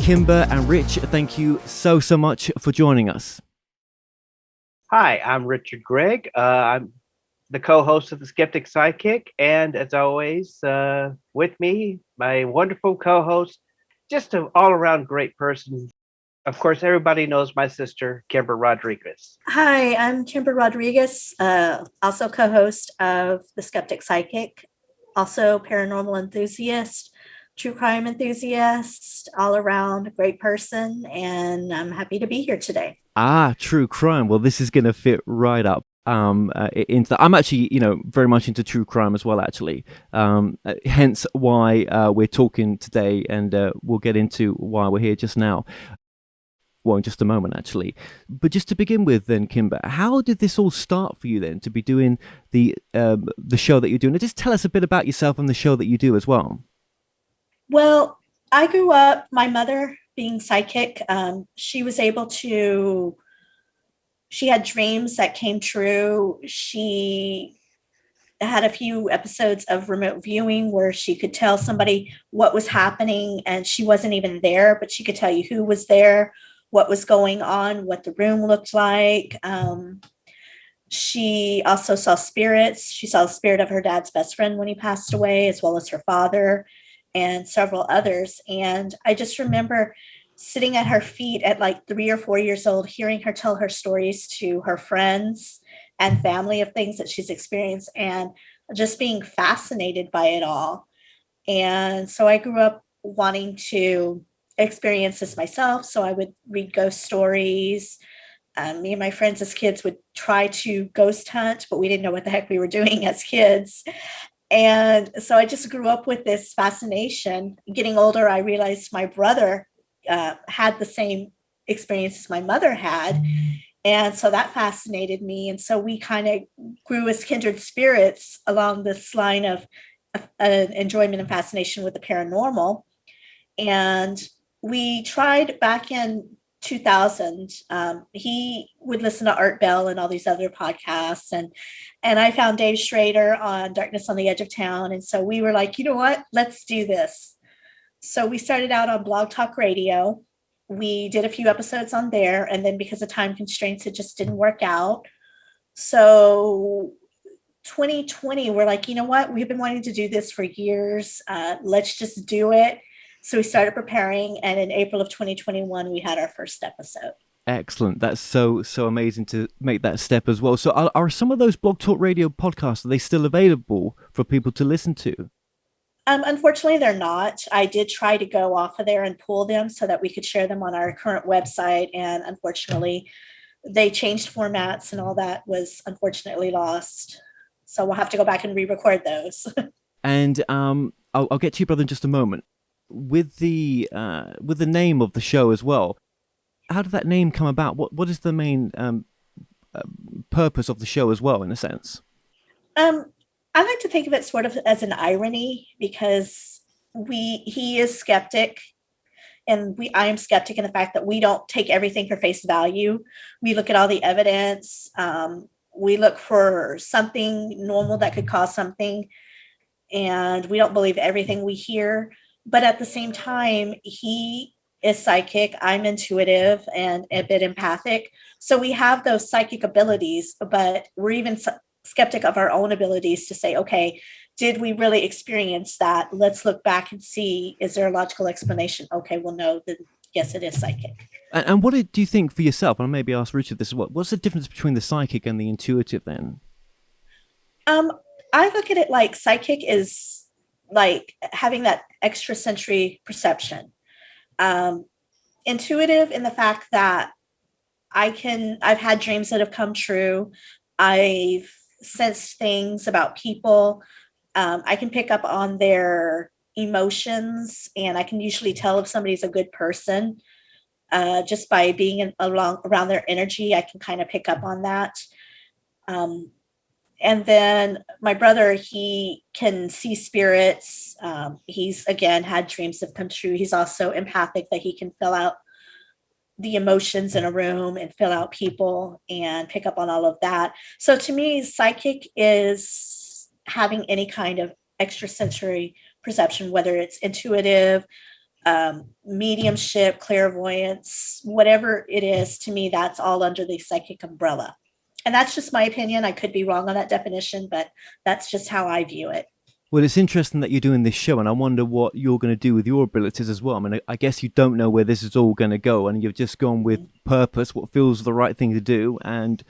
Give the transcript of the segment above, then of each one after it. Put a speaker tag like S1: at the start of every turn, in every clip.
S1: Kimbra and Rich, thank you so much for joining us.
S2: Hi, I'm Richard Gregg. I'm the co-host of the Skeptic Psychic, and as always, with me, my wonderful co-host, just an all-around great person. Of course, everybody knows my sister, Kimbra Rodriguez.
S3: Hi, I'm Kimbra Rodriguez, also co-host of the Skeptic Psychic, also paranormal enthusiast, true crime enthusiast, all around great person, and I'm happy to be here today.
S1: True crime. Well, this is going to fit right up. I'm actually, very much into true crime as well, actually. Hence why we're talking today, and we'll get into why we're here just now. Well, in just a moment, actually. But just to begin with, then, Kimbra, how did this all start for you then to be doing the show that you're doing? And just tell us a bit about yourself and the show that you do as well.
S3: Well, I grew up, my mother being psychic, she was able to, she had dreams that came true. She had a few episodes of remote viewing where she could tell somebody what was happening and she wasn't even there, but she could tell you who was there, what was going on, what the room looked like. She also saw spirits. She saw the spirit of her dad's best friend when he passed away, as well as her father and several others. And I just remember sitting at her feet at like 3 or 4 years old, hearing her tell her stories to her friends and family of things that she's experienced and just being fascinated by it all. And so I grew up wanting to experience this myself. So I would read ghost stories. Me and my friends as kids would try to ghost hunt, but we didn't know what the heck we were doing as kids. And so I just grew up with this fascination. Getting older, I realized my brother had the same experience as my mother had. And so that fascinated me. And so we kind of grew as kindred spirits along this line of enjoyment and fascination with the paranormal. And we tried back in 2000. He would listen to Art Bell and all these other podcasts. And I found Dave Schrader on Darkness on the Edge of Town. And so we were like, you know what? Let's do this. So we started out on Blog Talk Radio. We did a few episodes on there. And then because of time constraints, it just didn't work out. So 2020, we're like, you know what? We've been wanting to do this for years. Let's just do it. So we started preparing, and in April of 2021, we had our first episode.
S1: Excellent. That's so amazing to make that step as well. So are some of those Blog Talk Radio podcasts, are they still available for people to listen to?
S3: Unfortunately, they're not. I did try to go off of there and pull them so that we could share them on our current website. And unfortunately, they changed formats and all that was unfortunately lost. So we'll have to go back and re-record those.
S1: And I'll get to you, brother, in just a moment. With the name of the show as well, how did that name come about? What is the main purpose of the show as well, in a sense?
S3: I like to think of it sort of as an irony because he is skeptic, and I am skeptic in the fact that we don't take everything for face value. We look at all the evidence. We look for something normal that could cause something, and we don't believe everything we hear. But at the same time, he is psychic. I'm intuitive and a bit empathic. So we have those psychic abilities, but we're even skeptic of our own abilities to say, okay, did we really experience that? Let's look back and see, is there a logical explanation? Okay, well, no, then yes, it is psychic.
S1: And what do you think for yourself? And I'll maybe ask Richard this as well. What's the difference between the psychic and the intuitive then?
S3: I look at it like psychic is like having that extrasensory perception. Intuitive in the fact that I've had dreams that have come true. I've sensed things about people. I can pick up on their emotions, and I can usually tell if somebody's a good person just by being around their energy. I can kind of pick up on that. And then my brother, he can see spirits. He's, again, had dreams that come true. He's also empathic, that he can fill out the emotions in a room and fill out people and pick up on all of that. So to me, psychic is having any kind of extrasensory perception, whether it's intuitive, mediumship, clairvoyance, whatever it is, to me, that's all under the psychic umbrella. And that's just my opinion. I could be wrong on that definition, but that's just how I view it.
S1: Well, it's interesting that you're doing this show, and I wonder what you're going to do with your abilities as well. I mean, I guess you don't know where this is all going to go, and you've just gone with purpose, what feels the right thing to do, and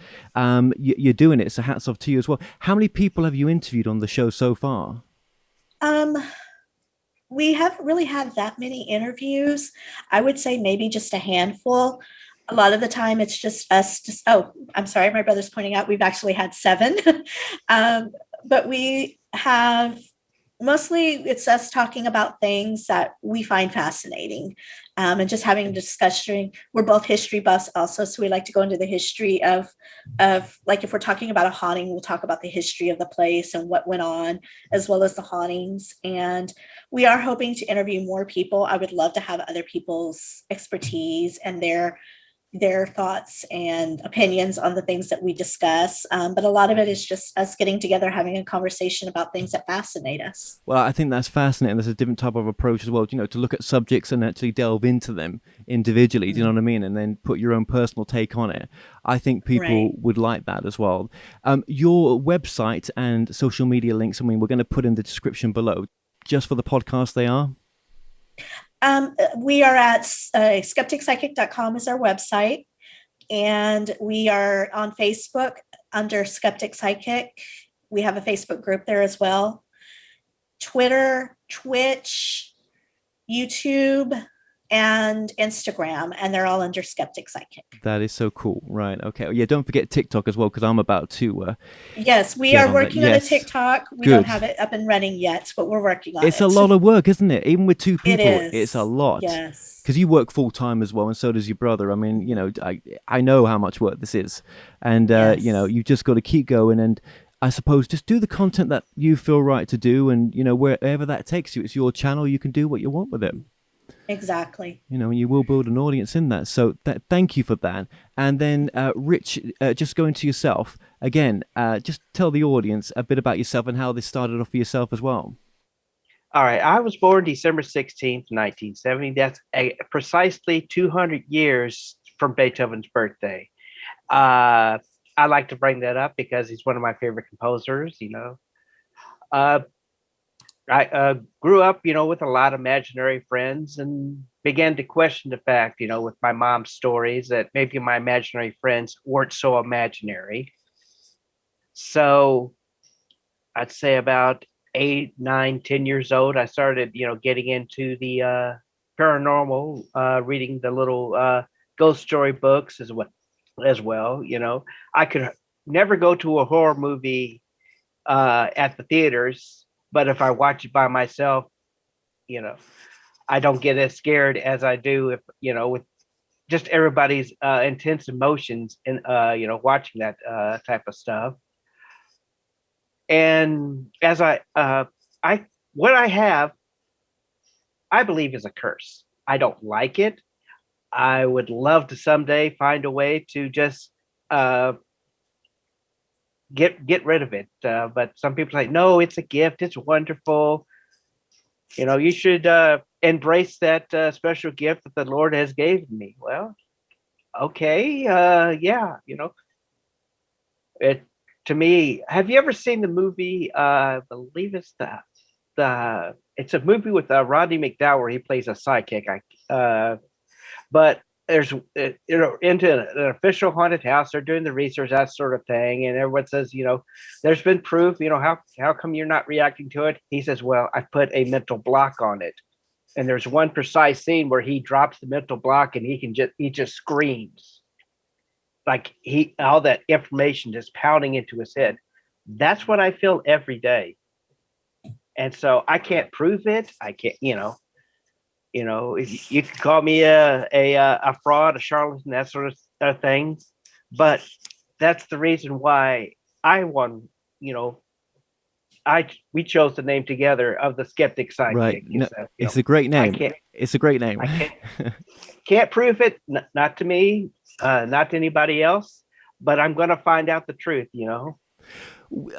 S1: you're doing it. So hats off to you as well. How many people have you interviewed on the show so far?
S3: We haven't really had that many interviews. I would say maybe just a handful. A lot of the time it's just us. I'm sorry, my brother's pointing out we've actually had 7. But we have mostly it's us talking about things that we find fascinating, and just having a discussion. We're both history buffs also, so we like to go into the history of like if we're talking about a haunting, we'll talk about the history of the place and what went on, as well as the hauntings. And we are hoping to interview more people. I would love to have other people's expertise and their thoughts and opinions on the things that we discuss. But a lot of it is just us getting together, having a conversation about things that fascinate us.
S1: Well, I think that's fascinating. There's a different type of approach as well, to look at subjects and actually delve into them individually, do you know what I mean? And then put your own personal take on it. I think people would like that as well. Your website and social media links, I mean, we're going to put in the description below. Just for the podcast, they are?
S3: We are at skepticpsychic.com is our website, and we are on Facebook under Skeptic Psychic. We have a Facebook group there as well. Twitter, Twitch, YouTube, and Instagram, and they're all under Skeptic Psychic.
S1: That is so cool. Right. Okay. Yeah, don't forget TikTok as well, because I'm about to...
S3: yes, we are working on a TikTok. We don't have it up and running yet, but we're working on it.
S1: It's a lot of work, isn't it? Even with 2 people, it's a lot.
S3: Yes.
S1: Because you work full-time as well, and so does your brother. I mean, I know how much work this is. And, you've just got to keep going, and I suppose just do the content that you feel right to do, and, wherever that takes you, it's your channel. You can do what you want with it.
S3: Exactly.
S1: And you will build an audience in that. So thank you for that. And then, Rich, just going to yourself again, just tell the audience a bit about yourself and how this started off for yourself as well.
S2: All right. I was born December 16th, 1970. That's precisely 200 years from Beethoven's birthday. I like to bring that up because he's one of my favorite composers, I grew up, with a lot of imaginary friends, and began to question the fact, with my mom's stories, that maybe my imaginary friends weren't so imaginary. So I'd say about 8, 9, 10 years old, I started, getting into the paranormal, reading the little ghost story books as well. I could never go to a horror movie at the theaters. But if I watch it by myself, I don't get as scared as I do if, with just everybody's intense emotions and, watching that type of stuff. And as what I have, I believe is a curse. I don't like it. I would love to someday find a way to just get rid of it, but some people say no, it's a gift, it's wonderful. You should embrace that special gift that the Lord has gave me. Well, okay, yeah, it to me. Have you ever seen the movie? I believe it's it's a movie with Rodney McDowell where he plays a psychic. But there's into an official haunted house, they're doing the research, that sort of thing, and everyone says, there's been proof, how come you're not reacting to it? He says, well, I put a mental block on it. And there's one precise scene where he drops the mental block and he just screams, like all that information just pounding into his head. That's what I feel every day. And so I can't prove it. I can't, you can call me a fraud, a charlatan, that sort of thing, but that's the reason why I won. We chose the name together of the Skeptic Psychic.
S1: Right, it's a great name. It's a great name.
S2: I can't prove it, not to me, not to anybody else, but I'm going to find out the truth.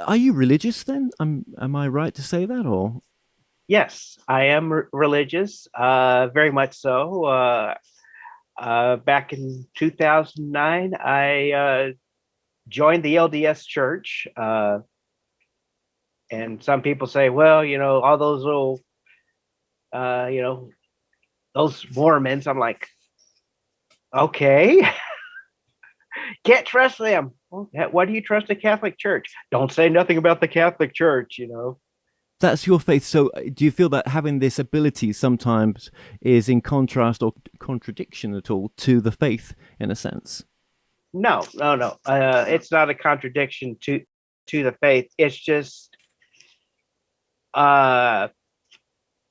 S1: Are you religious then? Am I right to say that, or?
S2: Yes, I am religious, very much so. Back in 2009, I joined the LDS Church. And some people say, well, all those little, you know, those Mormons. I'm like, okay, can't trust them. Well, why do you trust the Catholic Church? Don't say nothing about the Catholic Church.
S1: That's your faith. So, do you feel that having this ability sometimes is in contrast or contradiction at all to the faith, in a sense?
S2: No, no, no. It's not a contradiction to the faith. Uh,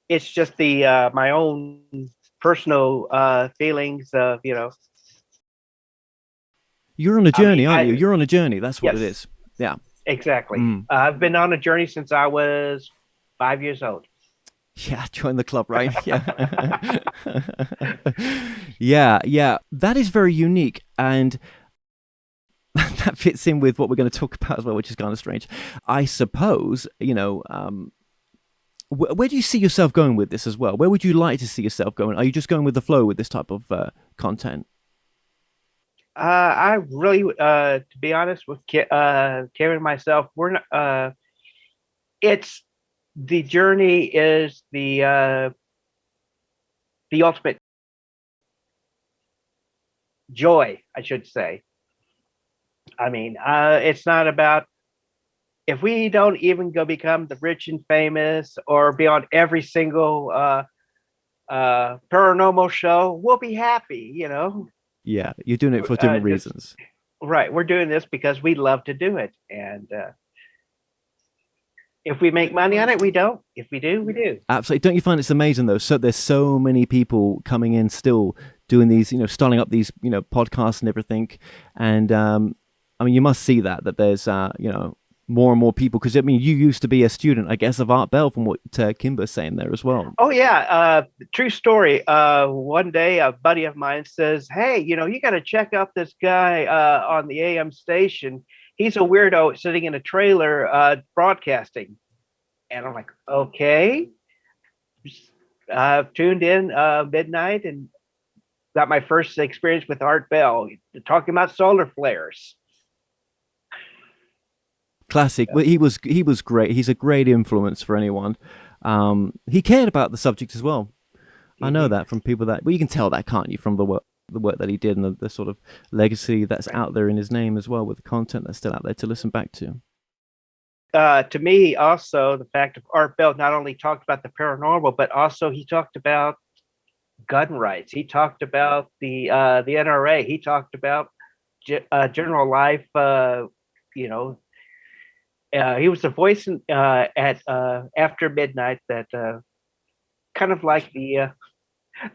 S2: it's just the my own personal feelings of
S1: You're on a
S2: I mean,
S1: journey, aren't you? You're on a journey. That's what it
S2: yes,
S1: is. Yeah.
S2: exactly.
S1: Mm.
S2: I've been on a journey since I was 5 years old.
S1: Yeah, join the club, right? Yeah. Yeah, yeah. That is very unique. And that fits in with what we're going to talk about as well, which is kind of strange. I suppose, where do you see yourself going with this as well? Where would you like to see yourself going? Are you just going with the flow with this type of content?
S2: I really, to be honest with Karen and myself, we're not. It's the journey is the ultimate joy, I should say. I mean, it's not about if we don't even go become the rich and famous or be on every single paranormal show, we'll be happy.
S1: Yeah, you're doing it for different reasons.
S2: Right. We're doing this because we love to do it. And if we make money on it, we don't. If we do, we do.
S1: Absolutely. Don't you find it's amazing though? So there's so many people coming in still doing these, starting up these, podcasts and everything. And I mean, you must see that there's, more and more people. Because I mean, you used to be a student, I guess, of Art Bell, from what Kimbra's saying there as well.
S2: Oh yeah, true story. One day, a buddy of mine says, "Hey, you got to check out this guy on the AM station. He's a weirdo sitting in a trailer broadcasting." And I'm like, "Okay." Tuned in midnight and got my first experience with Art Bell talking about solar flares.
S1: Classic. Well, he was great. He's a great influence for anyone. He cared about the subject as well. I know that from people that. Well, you can tell that, can't you, from the work that he did and the sort of legacy that's out there in his name as well, with the content that's still out there to listen back to.
S2: To me, also the fact of Art Bell not only talked about the paranormal, but also he talked about gun rights. He talked about the NRA. He talked about general life. He was the voice at after midnight that kind of like the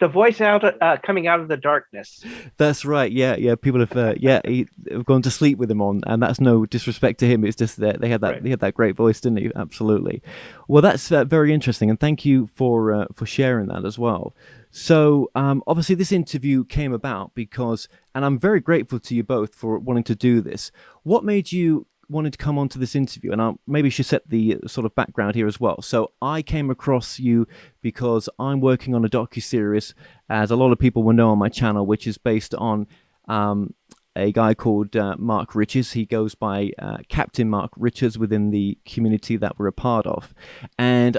S2: voice out coming out of the darkness.
S1: That's right. Yeah, yeah. People have have gone to sleep with him on, and that's no disrespect to him. It's just that they had that he had that great voice, didn't he? Absolutely. Well, that's very interesting, and thank you for sharing that as well. So obviously this interview came about because, and I'm very grateful to you both for wanting to do this. What made you wanted to come on to this interview? And maybe I should set the sort of background here as well. So I came across you because I'm working on a docuseries, as a lot of people will know on my channel, which is based on a guy called Mark Richards. He goes by Captain Mark Richards within the community that we're a part of. And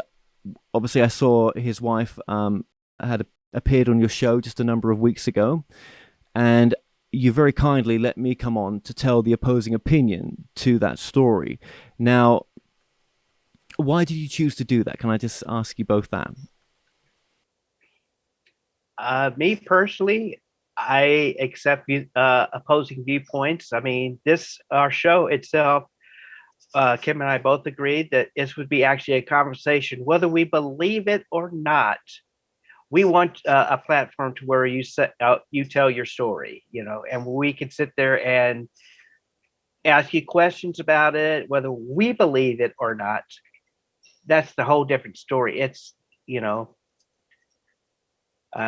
S1: obviously I saw his wife had appeared on your show just a number of weeks ago. And you very kindly let me come on to tell the opposing opinion to that story. Now, why did you choose to do that? Can I just ask you both that?
S2: Me personally, I accept opposing viewpoints. I mean, our show itself, Kim and I both agreed that this would be actually a conversation, whether we believe it or not. We want a platform to where you tell your story, and we can sit there and ask you questions about it, whether we believe it or not. That's the whole different story. It's, I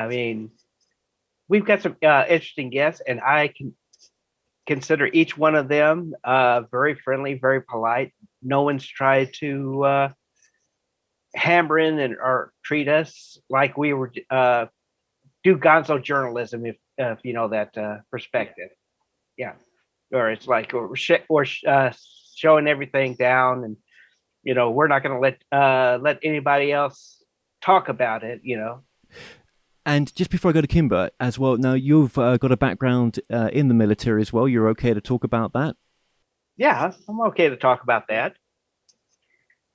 S2: mean, we've got some interesting guests, and I can consider each one of them very friendly, very polite. No one's tried to hammer in and or treat us like we were do gonzo journalism, if you know that perspective. Yeah, or it's like we're showing everything down, and we're not going to let anybody else talk about it.
S1: And just before I go to Kimbra as well, now you've got a background in the military as well. You're okay to talk about that?
S2: Yeah, I'm okay to talk about that.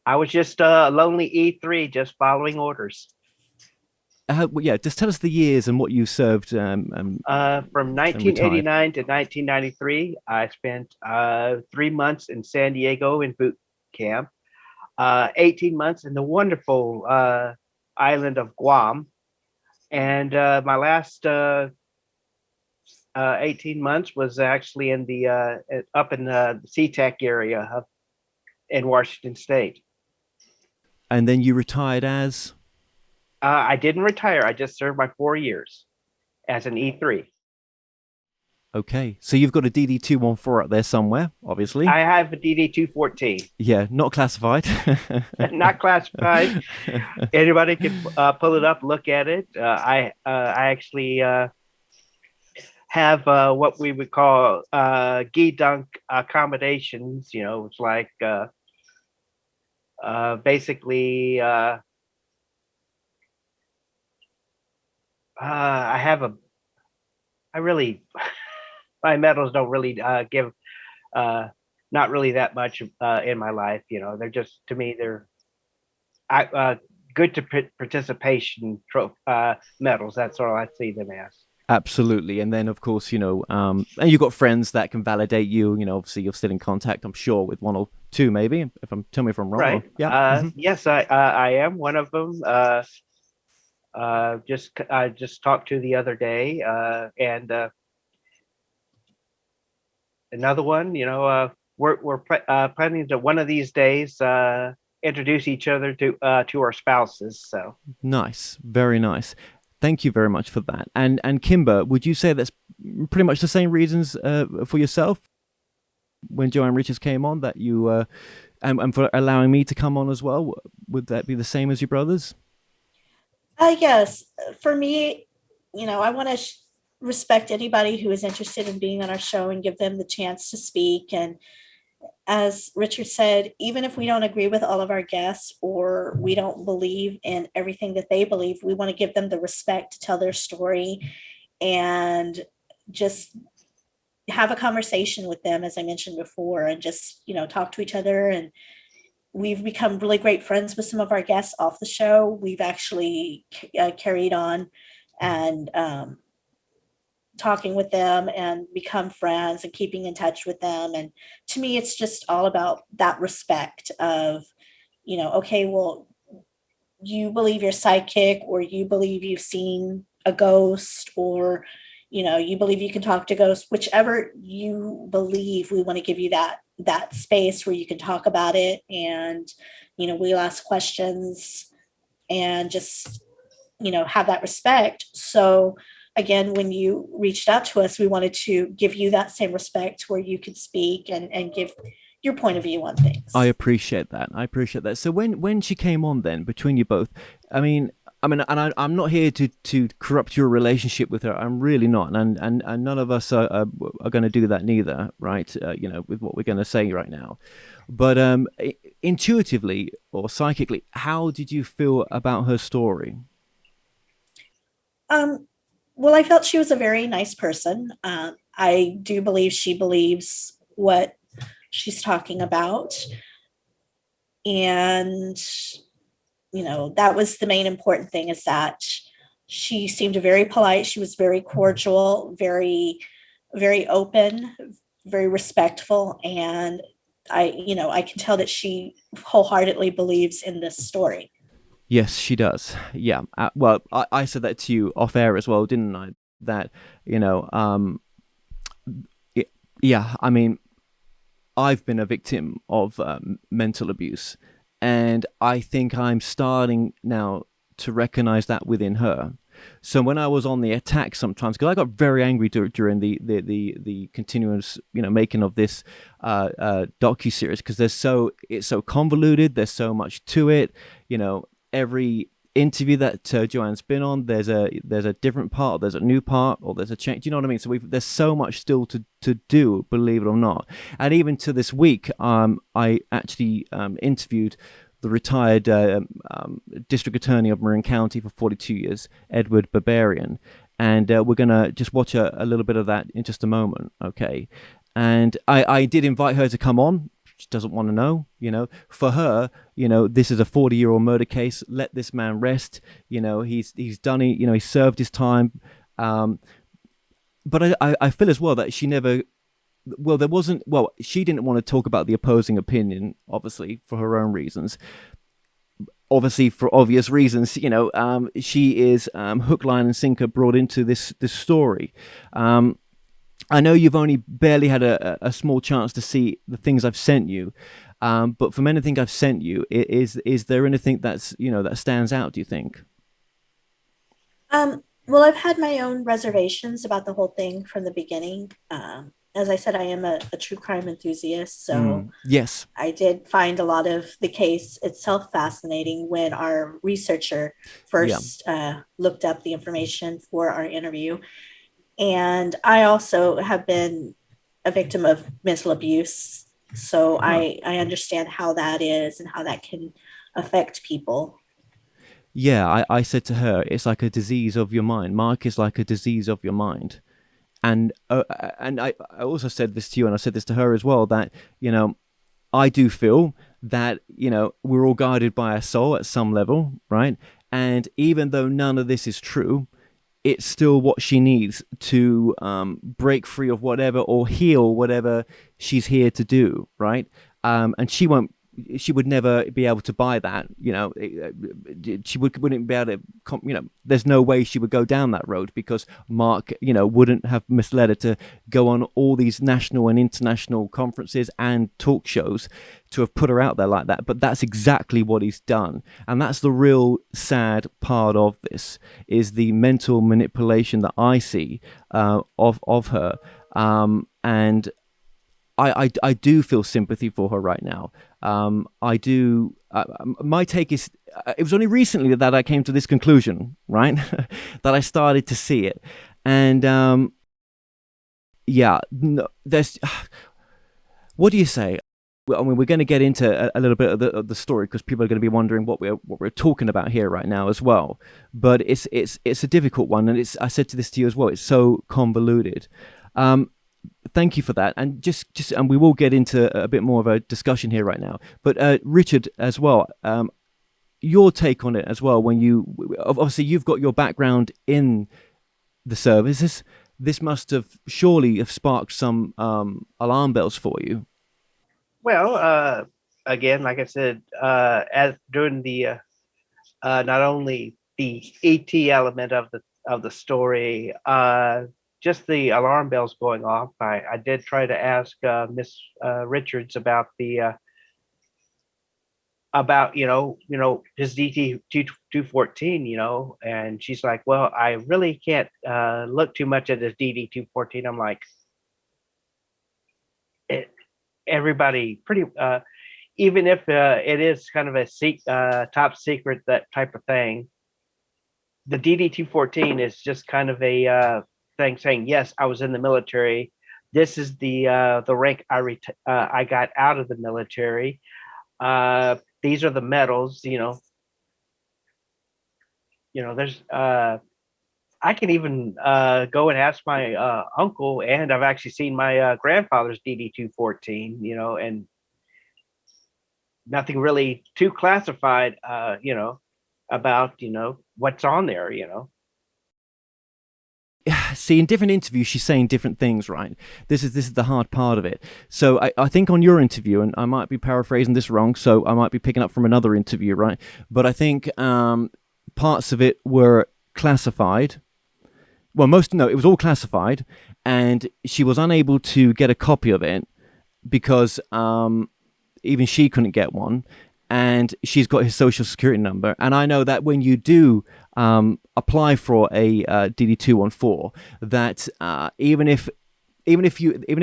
S2: I was just a lonely E3, just following orders.
S1: Well, yeah, just tell us the years and what you served.
S2: From 1989 to 1993, I spent 3 months in San Diego in boot camp, 18 months in the wonderful island of Guam, and my last 18 months was actually in the up in the SeaTac area in Washington State.
S1: And then you retired as?
S2: I didn't retire. I just served my 4 years as an E3.
S1: Okay, so you've got a DD-214 up there somewhere, obviously.
S2: I have a DD-214.
S1: Yeah, not classified.
S2: Not classified. Anybody can pull it up, look at it. I actually have what we would call dunk accommodations. It's like basically my medals don't really give not really that much in my life. They're just, to me, they're good to participation medals. That's all I see them as.
S1: Absolutely. And then, of course, and you've got friends that can validate you. Obviously, you're still in contact, I'm sure, with one or two, maybe. Tell me if I'm wrong.
S2: Right.
S1: Yeah.
S2: Yes, I am one of them. I just talked to the other day, and another one. We're planning to one of these days introduce each other to our spouses. So
S1: nice, very nice. Thank you very much for that. And Kimbra, would you say that's pretty much the same reasons for yourself when Joanne Richards came on, that you and for allowing me to come on as well? Would that be the same as your brothers?
S3: Yes. For me, I want to respect anybody who is interested in being on our show and give them the chance to speak. And as Richard said, even if we don't agree with all of our guests or we don't believe in everything that they believe, we want to give them the respect to tell their story and just have a conversation with them, as I mentioned before, and just, talk to each other. And we've become really great friends with some of our guests off the show. We've actually carried on and talking with them and become friends and keeping in touch with them. And to me, it's just all about that respect of, okay, well, you believe you're psychic, or you believe you've seen a ghost, or, you believe you can talk to ghosts, whichever you believe, we want to give you that space where you can talk about it. And, we'll ask questions and just, have that respect. So again, when you reached out to us, we wanted to give you that same respect where you could speak and give your point of view on things.
S1: I appreciate that. So when she came on, then, between you both, I mean, and I'm not here to corrupt your relationship with her. I'm really not, and none of us are going to do that neither, right? With what we're going to say right now. But intuitively or psychically, how did you feel about her story?
S3: Well, I felt she was a very nice person. I do believe she believes what she's talking about. And, that was the main important thing, is that she seemed very polite. She was very cordial, very, very open, very respectful. And I can tell that she wholeheartedly believes in this story.
S1: Yes, she does. Yeah. Well, I said that to you off air as well, didn't I? That, yeah, I mean, I've been a victim of mental abuse, and I think I'm starting now to recognize that within her. So when I was on the attack sometimes, because I got very angry during the continuous, making of this docuseries, because it's so convoluted, there's so much to it, every interview that Joanne's been on, there's a different part, there's a new part, or there's a change. Do you know what I mean? So there's so much still to do, believe it or not. And even to this week, I actually interviewed the retired district attorney of Marin County for 42 years, Edward Barbarian. And we're going to just watch a little bit of that in just a moment, okay? And I did invite her to come on. She doesn't want to know, For her, this is a 40-year-old murder case. Let this man rest. He's done it. He served his time. But I feel as well that she never... Well, she didn't want to talk about the opposing opinion, obviously, for her own reasons. Obviously, for obvious reasons, she is hook, line, and sinker brought into this story. I know you've only barely had a small chance to see the things I've sent you, but from anything I've sent you, is there anything that's that stands out, do you think?
S3: Well, I've had my own reservations about the whole thing from the beginning. As I said, I am a true crime enthusiast, so
S1: yes,
S3: I did find a lot of the case itself fascinating when our researcher first looked up the information for our interview. And I also have been a victim of mental abuse. So I understand how that is and how that can affect people.
S1: Yeah, I said to her, it's like a disease of your mind. Mark is like a disease of your mind. And I also said this to you, and I said this to her as well, that, I do feel that, we're all guided by a soul at some level, right? And even though none of this is true, it's still what she needs to break free of whatever or heal whatever she's here to do, right? And she would never be able to buy that, she wouldn't be able to, there's no way she would go down that road, because Mark, wouldn't have misled her to go on all these national and international conferences and talk shows to have put her out there like that. But that's exactly what he's done. And that's the real sad part of this, is the mental manipulation that I see of her. And I do feel sympathy for her right now. I do. My take is, it was only recently that I came to this conclusion, right? That I started to see it. And there's. What do you say? Well, I mean, we're going to get into a little bit of the story, because people are going to be wondering what we're talking about here right now as well. But it's a difficult one, and I said this to you as well. It's so convoluted. Thank you for that, and just and we will get into a bit more of a discussion here right now. But Richard, as well, your take on it as well. When obviously you've got your background in the services, this must have surely sparked some alarm bells for you.
S2: Well, again, like I said, as during the not only the ET element of the story, just the alarm bells going off. I did try to ask Miss Richards about the his DT 214, and she's like, well, I really can't look too much at this DD 214. I'm like, everybody pretty even if it is kind of a top secret, that type of thing, the DD 214 is just kind of a thing saying, yes, I was in the military. This is the rank I got out of the military. These are the medals. There's I can even go and ask my uncle, and I've actually seen my grandfather's DD 214. And nothing really too classified. About what's on there.
S1: See, in different interviews, she's saying different things, right? This is the hard part of it. So I think on your interview, and I might be paraphrasing this wrong, so I might be picking up from another interview, right? But I think parts of it were classified. Well, it was all classified, and she was unable to get a copy of it because even she couldn't get one. And she's got his social security number. And I know that when you do apply for a DD 214, that even if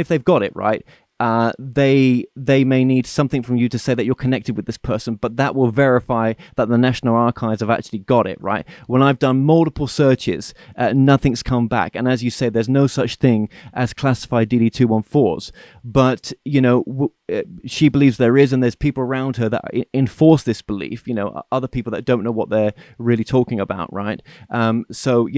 S1: they've got it right, they may need something from you to say that you're connected with this person, but that will verify that the National Archives have actually got it, right? When I've done multiple searches, nothing's come back. And as you say, there's no such thing as classified DD-214s. But, she believes there is, and there's people around her that enforce this belief, other people that don't know what they're really talking about, right? So,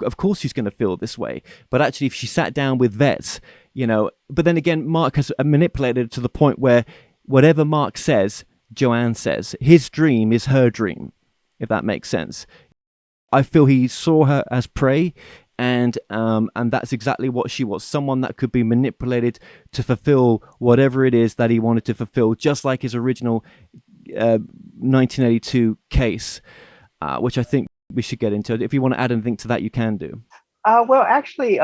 S1: of course she's going to feel this way. But actually, if she sat down with vets, but then again, Mark has manipulated it to the point where whatever Mark says, Joanne says. His dream is her dream, if that makes sense. I feel he saw her as prey, and that's exactly what she was, someone that could be manipulated to fulfill whatever it is that he wanted to fulfill, just like his original 1982 case, which I think we should get into. If you want to add anything to that, you can do.
S2: Well, actually,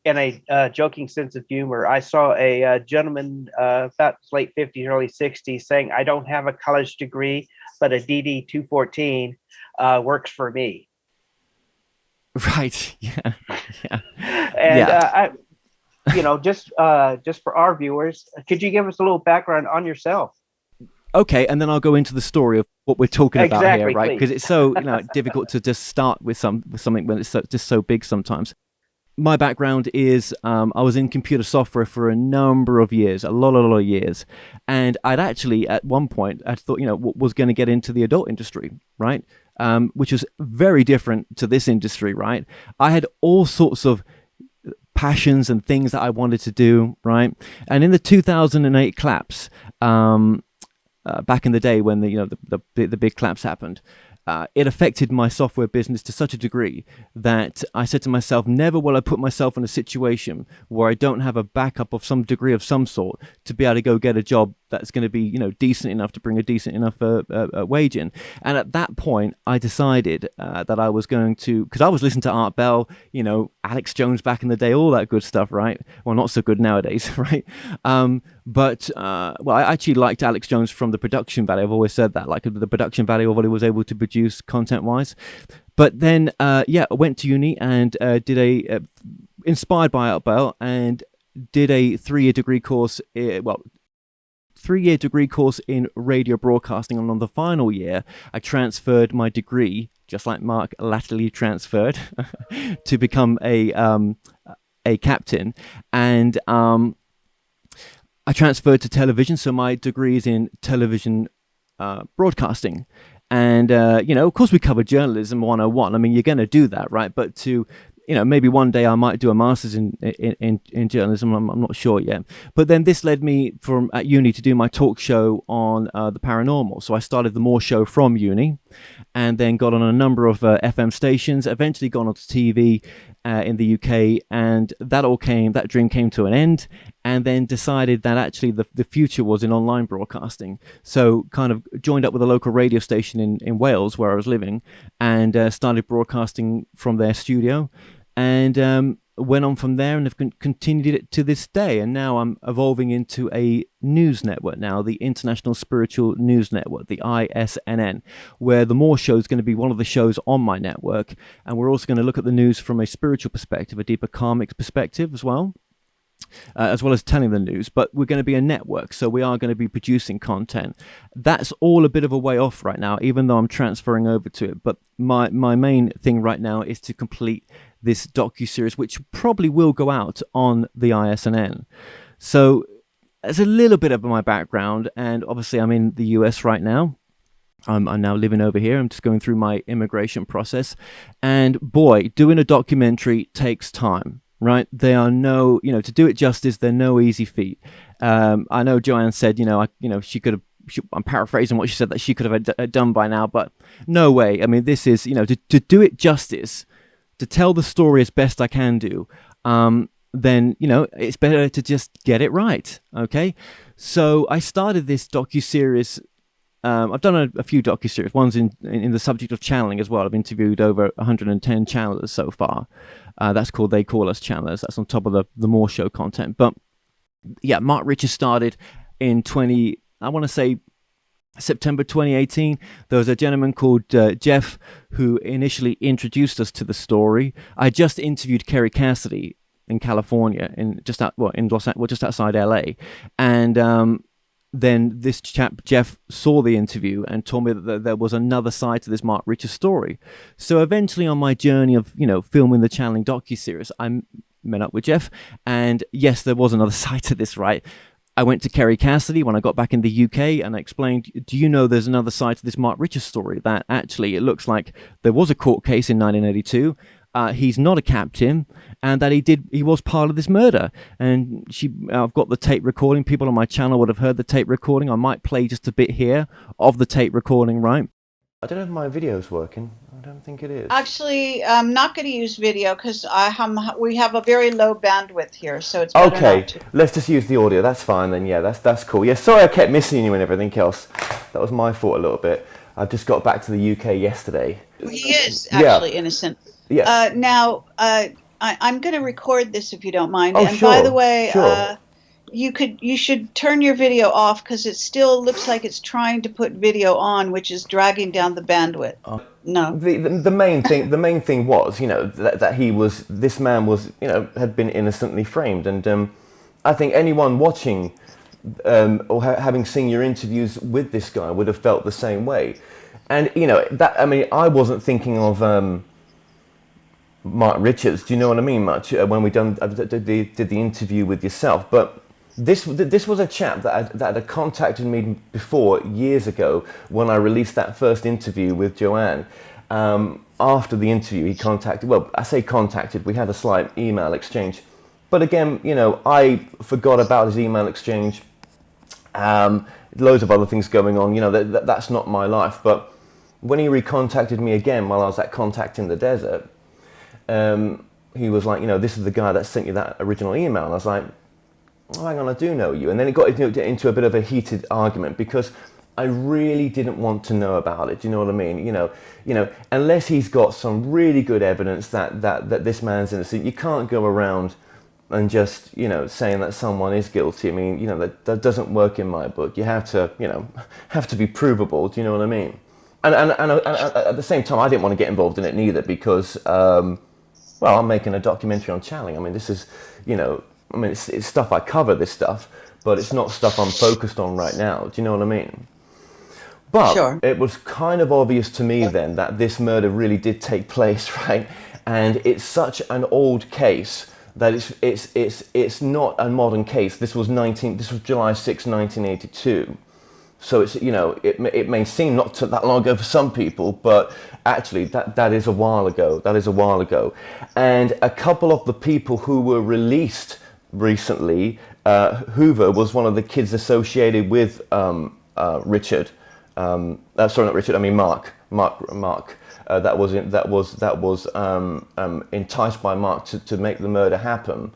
S2: in a joking sense of humor, I saw a gentleman about late 50s, early 60s saying, "I don't have a college degree, but a DD-214 works for me."
S1: Right. Yeah.
S2: And just for our viewers, could you give us a little background on yourself?
S1: Okay, and then I'll go into the story of what we're talking about here, right?
S2: Please.
S1: Because it's so difficult to just start with something when it's just so big sometimes. My background is I was in computer software for a number of years, a lot of years, and I'd actually at one point I thought was going to get into the adult industry, right? Which was very different to this industry, right? I had all sorts of passions and things that I wanted to do, right? And in the 2008 collapse, back in the day when the big collapse happened, it affected my software business to such a degree that I said to myself, never will I put myself in a situation where I don't have a backup of some degree of some sort to be able to go get a job that's going to be, decent enough to bring a decent enough wage in. And at that point, I decided that I was going to, because I was listening to Art Bell, Alex Jones back in the day, all that good stuff, right? Well, not so good nowadays, right? But I actually liked Alex Jones from the production value. I've always said that, like the production value of what he was able to produce content-wise. But then, I went to uni and did inspired by Art Bell, and did a 3-year degree course. 3-year degree course in radio broadcasting, and on the final year, I transferred my degree, just like Mark latterly transferred, to become a captain, and I transferred to television, so my degree is in television broadcasting. And, of course we cover journalism 101. I mean, you're going to do that, right? But to, maybe one day I might do a master's in journalism. I'm not sure yet. But then this led me at uni to do my talk show on the paranormal. So I started the More Show from uni, and then got on a number of FM stations, eventually gone onto TV in the UK, and that dream came to an end, and then decided that actually the future was in online broadcasting. So kind of joined up with a local radio station in Wales where I was living, and started broadcasting from their studio, and went on from there and have continued it to this day. And now I'm evolving into a news network now, the International Spiritual News Network, the ISNN, where the More Show is going to be one of the shows on my network. And we're also going to look at the news from a spiritual perspective, a deeper karmic perspective as well as telling the news. But we're going to be a network, so we are going to be producing content. That's all a bit of a way off right now, even though I'm transferring over to it. But my main thing right now is to complete this docuseries, which probably will go out on the ISNN. So it's a little bit of my background, and obviously I'm in the US right now. I'm now living over here. I'm just going through my immigration process, and boy, doing a documentary takes time, right? They are to do it justice, they're no easy feat. I know Joanne said, she could have, I'm paraphrasing what she said, that she could have done by now, but no way. I mean, this is, to do it justice, to tell the story as best I can do, then, it's better to just get it right, okay? So I started this docuseries. I've done a few docuseries. One's in the subject of channeling as well. I've interviewed over 110 channelers so far. That's called They Call Us Channelers. That's on top of the More Show content. But yeah, Mark Richards started in September 2018. There was a gentleman called Jeff who initially introduced us to the story. I just interviewed Kerry Cassidy in California, just outside LA, and then this chap Jeff saw the interview and told me that there was another side to this Mark Richards story. So eventually, on my journey of filming the channeling docuseries, I met up with Jeff, and yes, there was another side to this, right? I went to Kerry Cassidy when I got back in the UK, and I explained, do you know there's another side to this Mark Richards story, that actually it looks like there was a court case in 1982. He's not a captain, and that he was part of this murder. And I've got the tape recording. People on my channel would have heard the tape recording. I might play just a bit here of the tape recording, right?
S4: I don't know if my video's working. I don't think it is.
S5: Actually, I'm not going to use video because we have a very low bandwidth here, so it's better
S4: okay.
S5: not to.
S4: Let's just use the audio. That's fine then. Yeah, that's cool. Yeah, sorry I kept missing you and everything else. That was my fault a little bit. I just got back to the UK yesterday.
S5: He is actually innocent.
S4: Yeah.
S5: Now, I'm going to record this if you don't mind.
S4: Oh,
S5: and
S4: sure,
S5: by the way,
S4: sure.
S5: You should turn your video off because it still looks like it's trying to put video on, which is dragging down the bandwidth. No.
S4: The main thing was, that this man was, had been innocently framed, and I think anyone watching or having seen your interviews with this guy would have felt the same way. And I wasn't thinking of Mark Richards. Do you know what I mean? Much when we did the interview with yourself, but this was a chap that had contacted me before years ago when I released that first interview with Joanne. After the interview, he contacted. Well, I say contacted. We had a slight email exchange, but again, I forgot about his email exchange. Loads of other things going on. That's not my life. But when he recontacted me again while I was at Contact in the Desert, he was like, this is the guy that sent you that original email. And I was like, oh, hang on, I do know you. And then it got into a bit of a heated argument because I really didn't want to know about it. Do you know what I mean? Unless he's got some really good evidence that this man's innocent, you can't go around and just, saying that someone is guilty. I mean, that doesn't work in my book. You have to be provable. Do you know what I mean? And at the same time, I didn't want to get involved in it neither because, I'm making a documentary on channeling. I mean, this is, it's stuff I cover, this stuff, but it's not stuff I'm focused on right now. Do you know what I mean? But sure. It was kind of obvious to me then that this murder really did take place, right? And it's such an old case that it's not a modern case. This was July 6, 1982. So it's, it may seem not that long ago for some people, but actually that is a while ago. That is a while ago. And a couple of the people who were released recently, Hoover was one of the kids associated with Richard. Sorry, not Richard. I mean Mark. That was enticed by Mark to make the murder happen.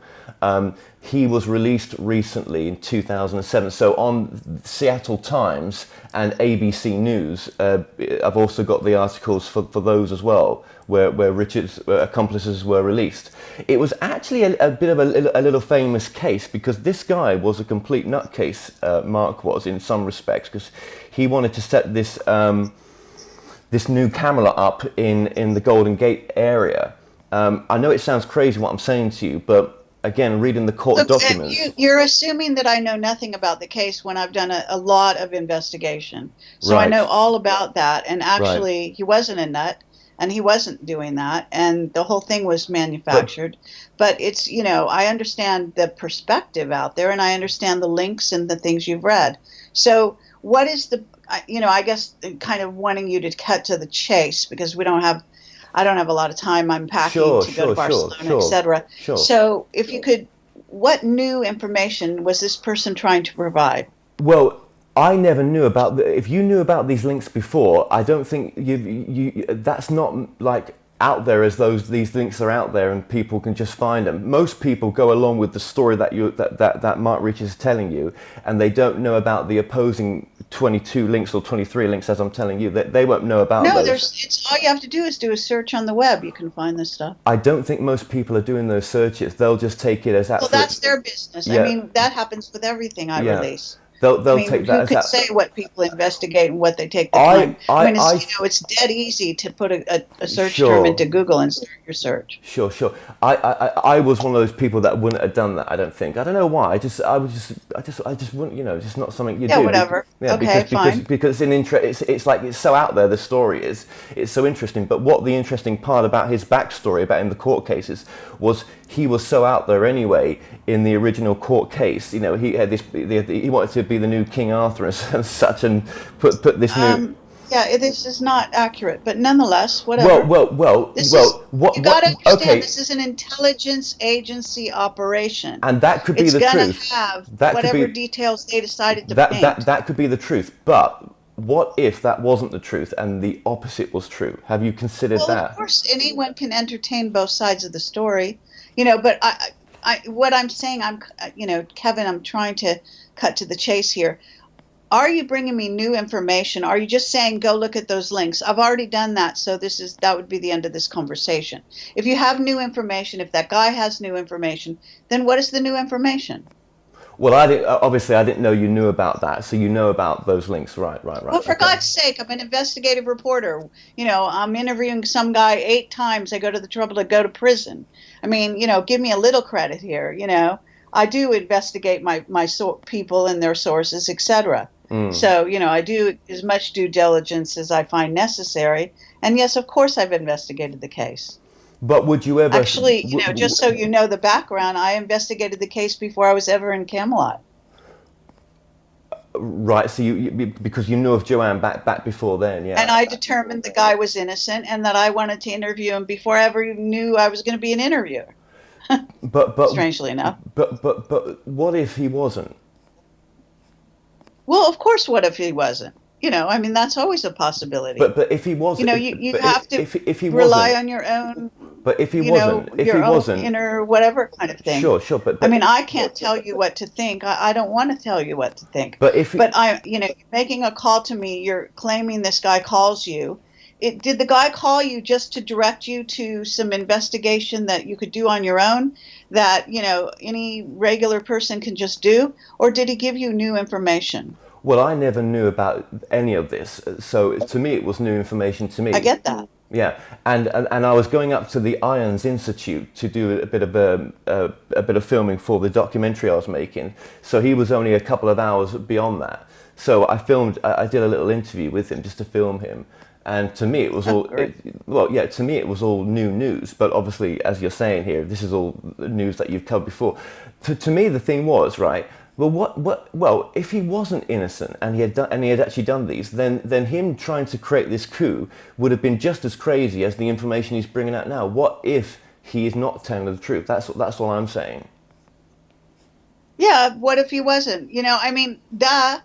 S4: He was released recently in 2007. So on Seattle Times and ABC News, I've also got the articles for those as well, where Richard's accomplices were released. It was actually a bit of a little famous case because this guy was a complete nutcase, Mark was, in some respects, because he wanted to set this new camera up in the Golden Gate area. I know it sounds crazy what I'm saying to you, but again, reading the court documents.
S5: You're assuming that I know nothing about the case when I've done a lot of investigation. So right. I know all about that. And actually, He wasn't a nut, and he wasn't doing that. And the whole thing was manufactured. But it's, I understand the perspective out there, and I understand the links and the things you've read. So what is I guess kind of wanting you to cut to the chase because I don't have a lot of time. I'm packing to go to Barcelona, etc.
S4: Sure.
S5: So if you could, what new information was this person trying to provide?
S4: Well, I never knew about if you knew about these links before, I don't think you that's not like out there as these links are out there and people can just find them. Most people go along with the story that Mark Richards is telling you, and they don't know about the opposing 22 links or 23 links, as I'm telling you, that they won't know about those.
S5: No, it's all you have to do is do a search on the web. You can find this stuff.
S4: I don't think most people are doing those searches. They'll just take it as absolute.
S5: Well, that's their business. Yeah. I mean, that happens with everything I release.
S4: they'll take that
S5: who
S4: as
S5: could
S4: that.
S5: say what people investigate and what they take the time? It's dead easy to put a search term into Google and start your search.
S4: Sure. I was one of those people that wouldn't have done that. I don't think. I don't know why. I just wouldn't. It's just not something you do.
S5: Yeah, whatever. Fine.
S4: Because it's like it's so out there. The story is. It's so interesting. But what the interesting part about his backstory about in the court cases was he was so out there anyway. In the original court case, he had this. He wanted to be the new King Arthur and such, and put this new.
S5: Yeah, this is not accurate, but nonetheless, whatever.
S4: Well.
S5: You got to understand, this is an intelligence agency operation,
S4: and that could be the truth.
S5: It's going to have whatever details they decided to paint.
S4: That could be the truth, but what if that wasn't the truth and the opposite was true? Have you considered that?
S5: Well, of course, anyone can entertain both sides of the story, but what I'm saying, Kevin, I'm trying to cut to the chase here. Are you bringing me new information? Are you just saying, go look at those links? I've already done that, so that would be the end of this conversation. If you have new information, if that guy has new information, then what is the new information?
S4: Well, obviously I didn't know you knew about that, so you know about those links, right.
S5: Well, for God's sake, I'm an investigative reporter. I'm interviewing some guy 8 times. I go to the trouble to go to prison. Give me a little credit here. I do investigate my people and their sources, etc. So, I do as much due diligence as I find necessary. And yes, of course, I've investigated the case.
S4: But would you ever...
S5: Actually, just so you know the background, I investigated the case before I was ever in Camelot.
S4: Right, so you because you knew of Joanne back before then, yeah.
S5: And I determined the guy was innocent and that I wanted to interview him before I ever knew I was going to be an interviewer. But strangely enough.
S4: But what if he wasn't?
S5: Well, of course, what if he wasn't? That's always a possibility.
S4: But if he wasn't,
S5: you have to
S4: if he
S5: rely on your own.
S4: But if he wasn't,
S5: own inner whatever kind of thing.
S4: Sure. But
S5: I can't tell you what to think. I don't want to tell you what to think.
S4: But
S5: you're making a call to me. You're claiming this guy calls you. Did the guy call you just to direct you to some investigation that you could do on your own that, any regular person can just do? Or did he give you new information?
S4: Well, I never knew about any of this. So to me, it was new information to me.
S5: I get that.
S4: Yeah. And I was going up to the Irons Institute to do a bit of filming for the documentary I was making. So he was only a couple of hours beyond that. So I did a little interview with him just to film him. And to me, it was to me, it was all new news. But obviously, as you're saying here, this is all news that you've covered before. To me, the thing was, right, well, if he wasn't innocent and he had actually done these, then him trying to create this coup would have been just as crazy as the information he's bringing out now. What if he is not telling the truth? That's all I'm saying.
S5: Yeah, what if he wasn't? Duh.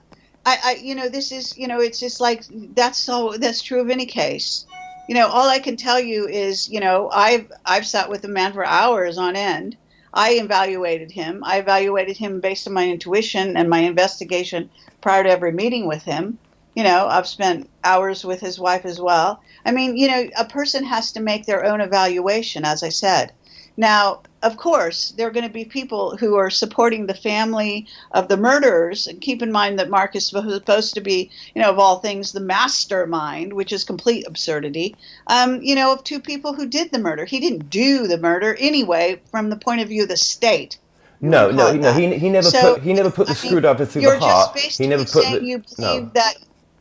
S5: This is, it's just like, that's true of any case. All I can tell you is, I've sat with a man for hours on end. I evaluated him. I evaluated him based on my intuition and my investigation prior to every meeting with him. I've spent hours with his wife as well. A person has to make their own evaluation, as I said. Now, of course, there are going to be people who are supporting the family of the murderers. And keep in mind that Mark is supposed to be, of all things, the mastermind, which is complete absurdity, of 2 people who did the murder. He didn't do the murder anyway, from the point of view of the state.
S4: No. He never put the screwdriver through the heart.
S5: He never put you believe that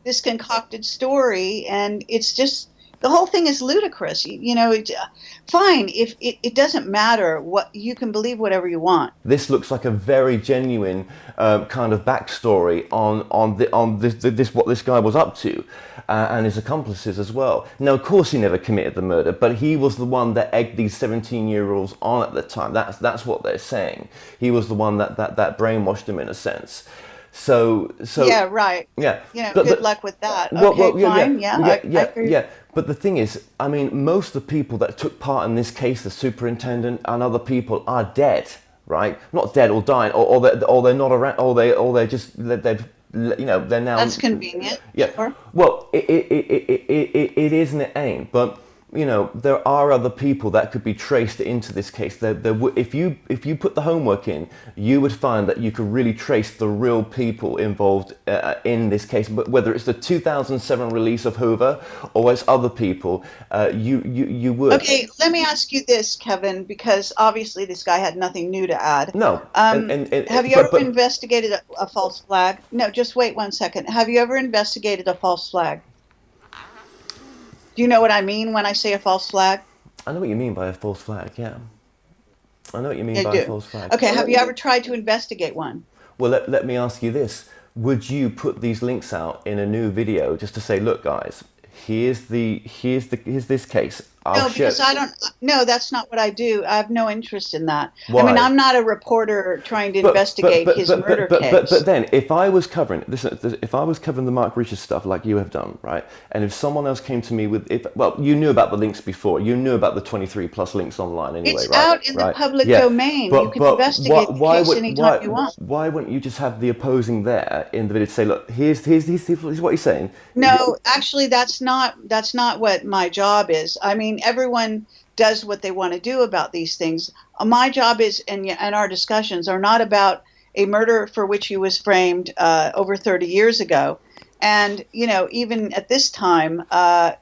S5: this concocted story, and it's just. The whole thing is ludicrous. Fine, if it doesn't matter, what you can believe whatever you want.
S4: This looks like a very genuine kind of backstory on this what this guy was up to, and his accomplices as well. Now, of course, he never committed the murder, but he was the one that egged these 17-year-olds on at the time. That's what they're saying. He was the one that brainwashed them in a sense. So
S5: yeah, right.
S4: Yeah.
S5: Good luck with that. Okay, fine. I agree.
S4: Yeah. But the thing is, most of the people that took part in this case, the superintendent and other people, are dead, right? Not dead or dying, or they're not around, or they're just they're now.
S5: That's convenient.
S4: Yeah.
S5: Sure.
S4: Well, it is and it ain't. But you know, there are other people that could be traced into this case. If you put the homework in, you would find that you could really trace the real people involved in this case. But whether it's the 2007 release of Hoover or it's other people, you would.
S5: Okay, let me ask you this, Kevin, because obviously this guy had nothing new to add.
S4: No.
S5: Have you ever investigated a false flag? No, just wait 1 second. Have you ever investigated a false flag? Do you know what I mean when I say a false flag?
S4: I know what you mean by a false flag, yeah. I know what you mean by a false flag.
S5: Okay, have you ever tried to investigate one?
S4: Well, let me ask you this. Would you put these links out in a new video just to say, look, guys, here's this case.
S5: No, because I don't. No, that's not what I do. I have no interest in that.
S4: Why?
S5: I mean, I'm not a reporter trying to investigate his murder case.
S4: But then, if I was covering the Mark Richards stuff like you have done, right? And if someone else came to me with, you knew about the links before. You knew about the 23 plus links online anyway,
S5: it's
S4: right?
S5: Out in the public domain. You can investigate the case anytime you want.
S4: Why wouldn't you just have the opposing there in the video to say, look, here's what he's saying?
S5: No, actually, that's not what my job is. I mean, everyone does what they want to do about these things. My job is, and our discussions are not about a murder for which he was framed over 30 years ago. And, you know, even at this time,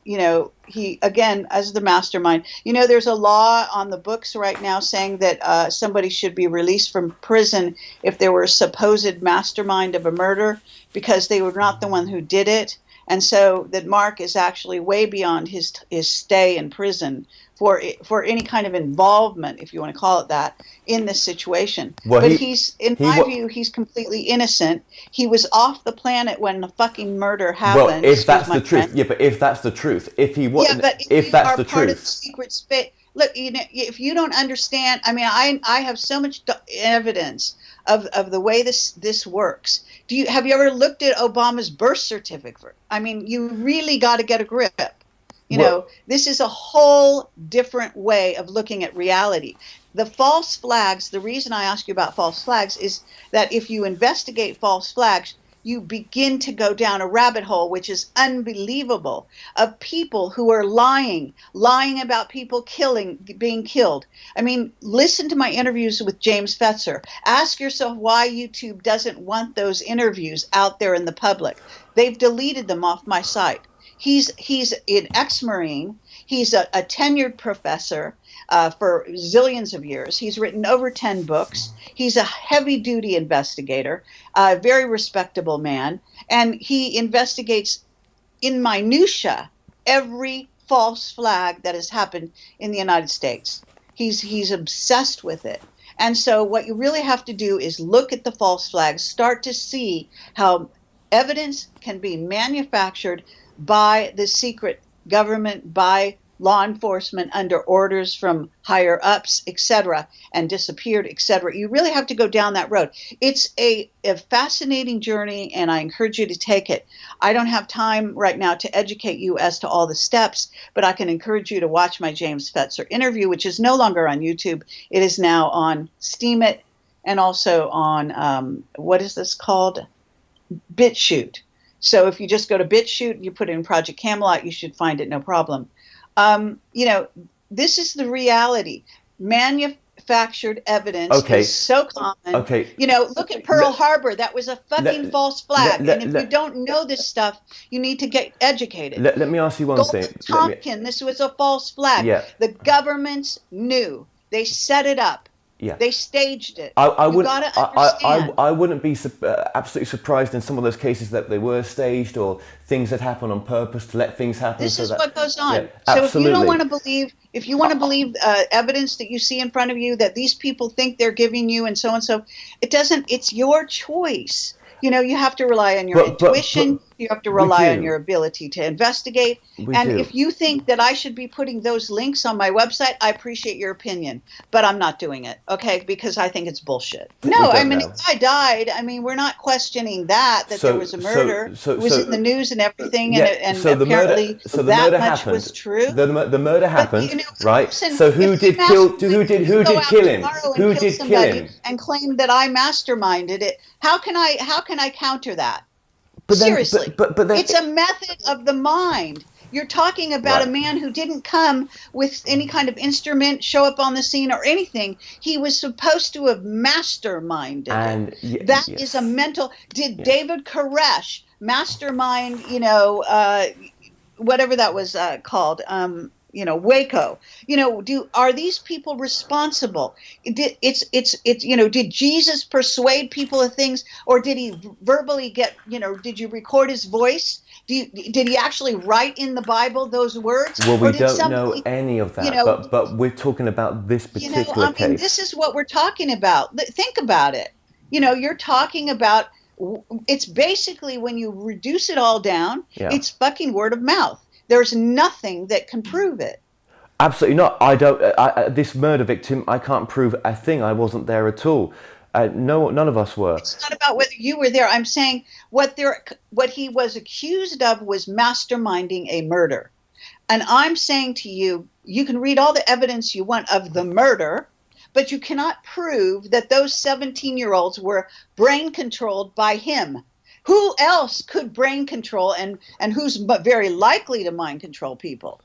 S5: you know, he, again, as the mastermind, you know, there's a law on the books right now saying that somebody should be released from prison if they were a supposed mastermind of a murder because they were not the one who did it. And so that Mark is actually way beyond his stay in prison for any kind of involvement, if you want to call it that, in this situation.
S4: Well,
S5: but in my view, he's completely innocent. He was off the planet when the fucking murder happened.
S4: Well, if that's the truth, yeah, but if that's the truth, if he was,
S5: yeah, but
S4: if that's the
S5: part
S4: truth,
S5: of the secret space. Look, you know, if you don't understand, I mean, I have so much evidence of the way this works. Have you ever looked at Obama's birth certificate? I mean, you really got to get a grip. You know, this is a whole different way of looking at reality. The false flags, the reason I ask you about false flags is that if you investigate false flags, you begin to go down a rabbit hole, which is unbelievable, of people who are lying about people being killed. I mean, listen to my interviews with James Fetzer. Ask yourself why YouTube doesn't want those interviews out there in the public. They've deleted them off my site. He's an ex-Marine. He's a tenured professor for zillions of years. He's written over 10 books. He's a heavy-duty investigator, a very respectable man, and he investigates in minutia every false flag that has happened in the United States. He's obsessed with it. And so what you really have to do is look at the false flags, start to see how evidence can be manufactured by the secret government, by law enforcement under orders from higher ups, etc., and disappeared, etc. You really have to go down that road. It's a fascinating journey, and I encourage you to take it. I don't have time right now to educate you as to all the steps, but I can encourage you to watch my James Fetzer interview, which is no longer on YouTube. It is now on Steemit and also on, what is this called? BitChute. So if you just go to BitChute, you put in Project Camelot, you should find it, no problem. You know, this is the reality. Manufactured evidence is so common.
S4: Okay.
S5: You know, look at Pearl Harbor. That was a fucking false flag. And if you don't know this stuff, you need to get educated.
S4: Let me ask you one thing.
S5: Tompkin, this was a false flag.
S4: Yeah.
S5: The governments knew. They set it up.
S4: Yeah.
S5: They staged it.
S4: I wouldn't be absolutely surprised in some of those cases that they were staged or things that happen on purpose to let things happen.
S5: This is what goes on.
S4: Yeah,
S5: so if you don't want to believe, evidence that you see in front of you that these people think they're giving you and so, it doesn't. It's your choice. You know, you have to rely on your intuition. You have to rely on your ability to investigate. If you think that I should be putting those links on my website, I appreciate your opinion, but I'm not doing it, okay? Because I think it's bullshit. No, I mean, if I died, I mean, we're not questioning that there was a murder. It was in the news and everything, and apparently that much was true.
S4: The murder happened, right? So who did kill him? Who did kill him?
S5: And claim that I masterminded it. How can I counter that? Seriously,
S4: but then,
S5: it's a method of the mind. You're talking about a man who didn't come with any kind of instrument, show up on the scene or anything. He was supposed to have masterminded.
S4: And
S5: that is a mental. Did David Koresh mastermind? Whatever that was called. Waco. Are these people responsible? Did Jesus persuade people of things, or did he verbally did you record his voice? Did he actually write in the Bible those words?
S4: Well, we don't know any of that, but we're talking about this particular case.
S5: This is what we're talking about. Think about it. You're talking about, it's basically, when you reduce it all down, it's fucking word of mouth. There's nothing that can prove it.
S4: Absolutely not. I don't. This murder victim, I can't prove a thing. I wasn't there at all. No, none of us were.
S5: It's not about whether you were there. I'm saying what he was accused of was masterminding a murder. And I'm saying to you, you can read all the evidence you want of the murder, but you cannot prove that those 17-year-olds were brain controlled by him. Who else could brain control and who's very likely to mind control people?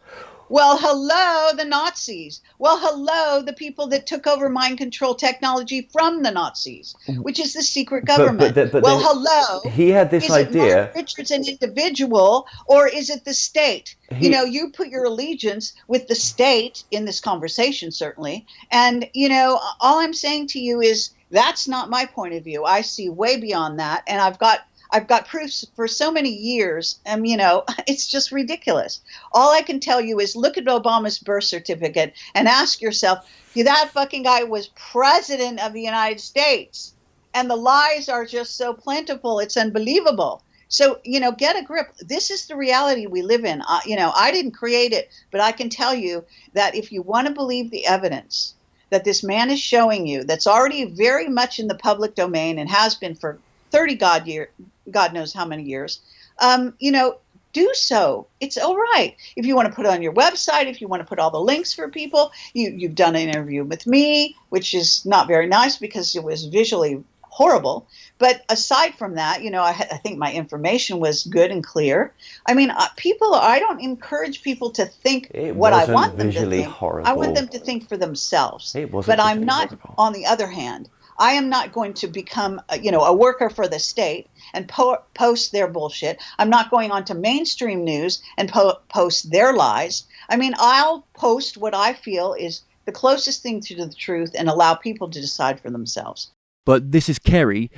S5: Well, hello, the Nazis. Well, hello, the people that took over mind control technology from the Nazis, which is the secret government. But hello.
S4: He had this idea.
S5: Is it Mark Richards an individual, or is it the state? You put your allegiance with the state in this conversation, certainly. And, all I'm saying to you is that's not my point of view. I see way beyond that. And I've got proofs for so many years, and it's just ridiculous. All I can tell you is look at Obama's birth certificate and ask yourself, that fucking guy was president of the United States, and the lies are just so plentiful, it's unbelievable. So, get a grip. This is the reality we live in. I didn't create it, but I can tell you that if you want to believe the evidence that this man is showing you, that's already very much in the public domain and has been for 30 God knows how many years, do so. It's all right. If you want to put it on your website, if you want to put all the links for people, you've done an interview with me, which is not very nice because it was visually horrible. But aside from that, I think my information was good and clear. I mean, I don't encourage people to think what I want them to think.
S4: Horrible.
S5: I want them to think for themselves.
S4: It wasn't.
S5: But I'm not,
S4: horrible.
S5: On the other hand, I am not going to become, a worker for the state and post their bullshit. I'm not going on to mainstream news and post their lies. I mean, I'll post what I feel is the closest thing to the truth and allow people to decide for themselves.
S1: But this is Kerry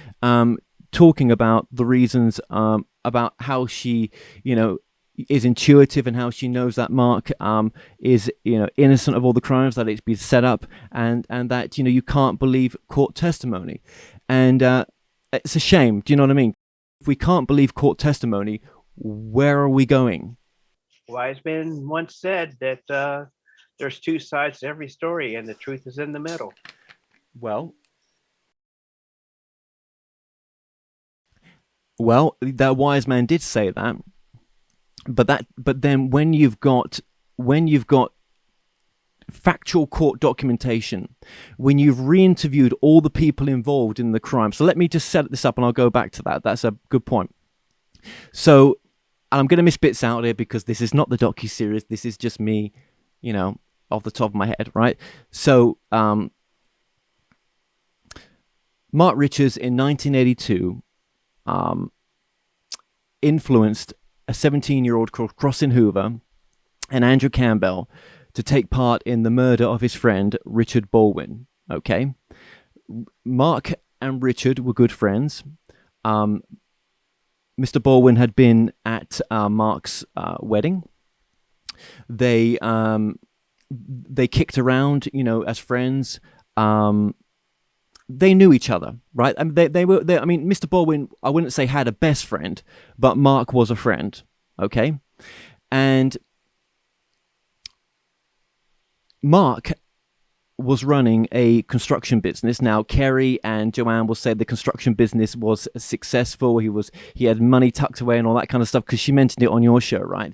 S1: talking about the reasons about how she, is intuitive and how she knows that Mark is innocent of all the crimes, that it's been set up, and that you can't believe court testimony, and it's a shame. Do you know what I mean? If we can't believe court testimony, where are we going?
S2: Wise man once said that there's two sides to every story, and the truth is in the middle.
S1: Well, that wise man did say that. But then when you've got factual court documentation, when you've re-interviewed all the people involved in the crime. So let me just set this up and I'll go back to that. That's a good point. So I'm going to miss bits out here because this is not the docuseries. This is just me, off the top of my head, right? So Mark Richards in 1982 influenced a 17-year-old called Crossin Hoover and Andrew Campbell to take part in the murder of his friend Richard Baldwin. Okay, Mark and Richard were good friends. Mr. Baldwin had been at Mark's wedding. They kicked around, as friends. They knew each other, right? I mean, Mr. Baldwin, I wouldn't say had a best friend, but Mark was a friend, okay? And Mark was running a construction business. Now, Kerry and Joanne will say the construction business was successful. He had money tucked away and all that kind of stuff because she mentioned it on your show, right?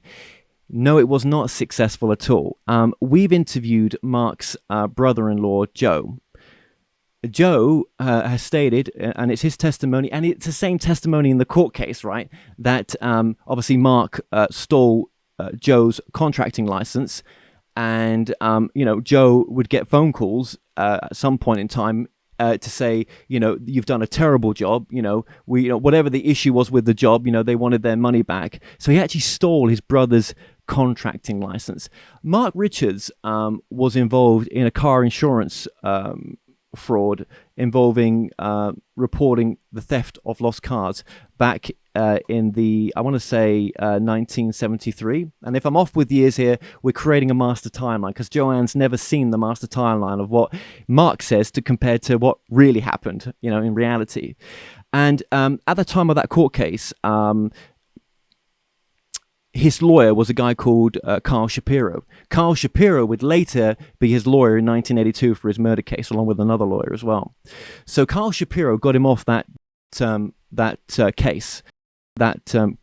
S1: No, it was not successful at all. We've interviewed Mark's brother-in-law, Joe. Joe has stated, and it's his testimony, and it's the same testimony in the court case, right? That obviously Mark stole Joe's contracting license, and Joe would get phone calls at some point in time to say, you've done a terrible job. Whatever the issue was with the job, they wanted their money back. So he actually stole his brother's contracting license. Mark Richards was involved in a car insurance fraud involving reporting the theft of lost cars back in the, I want to say 1973. And if I'm off with years here, we're creating a master timeline, because Joanne's never seen the master timeline of what Mark says to compare to what really happened, in reality. And at the time of that court case, his lawyer was a guy called Carl Shapiro. Carl Shapiro would later be his lawyer in 1982 for his murder case, along with another lawyer as well. So Carl Shapiro got him off that case, the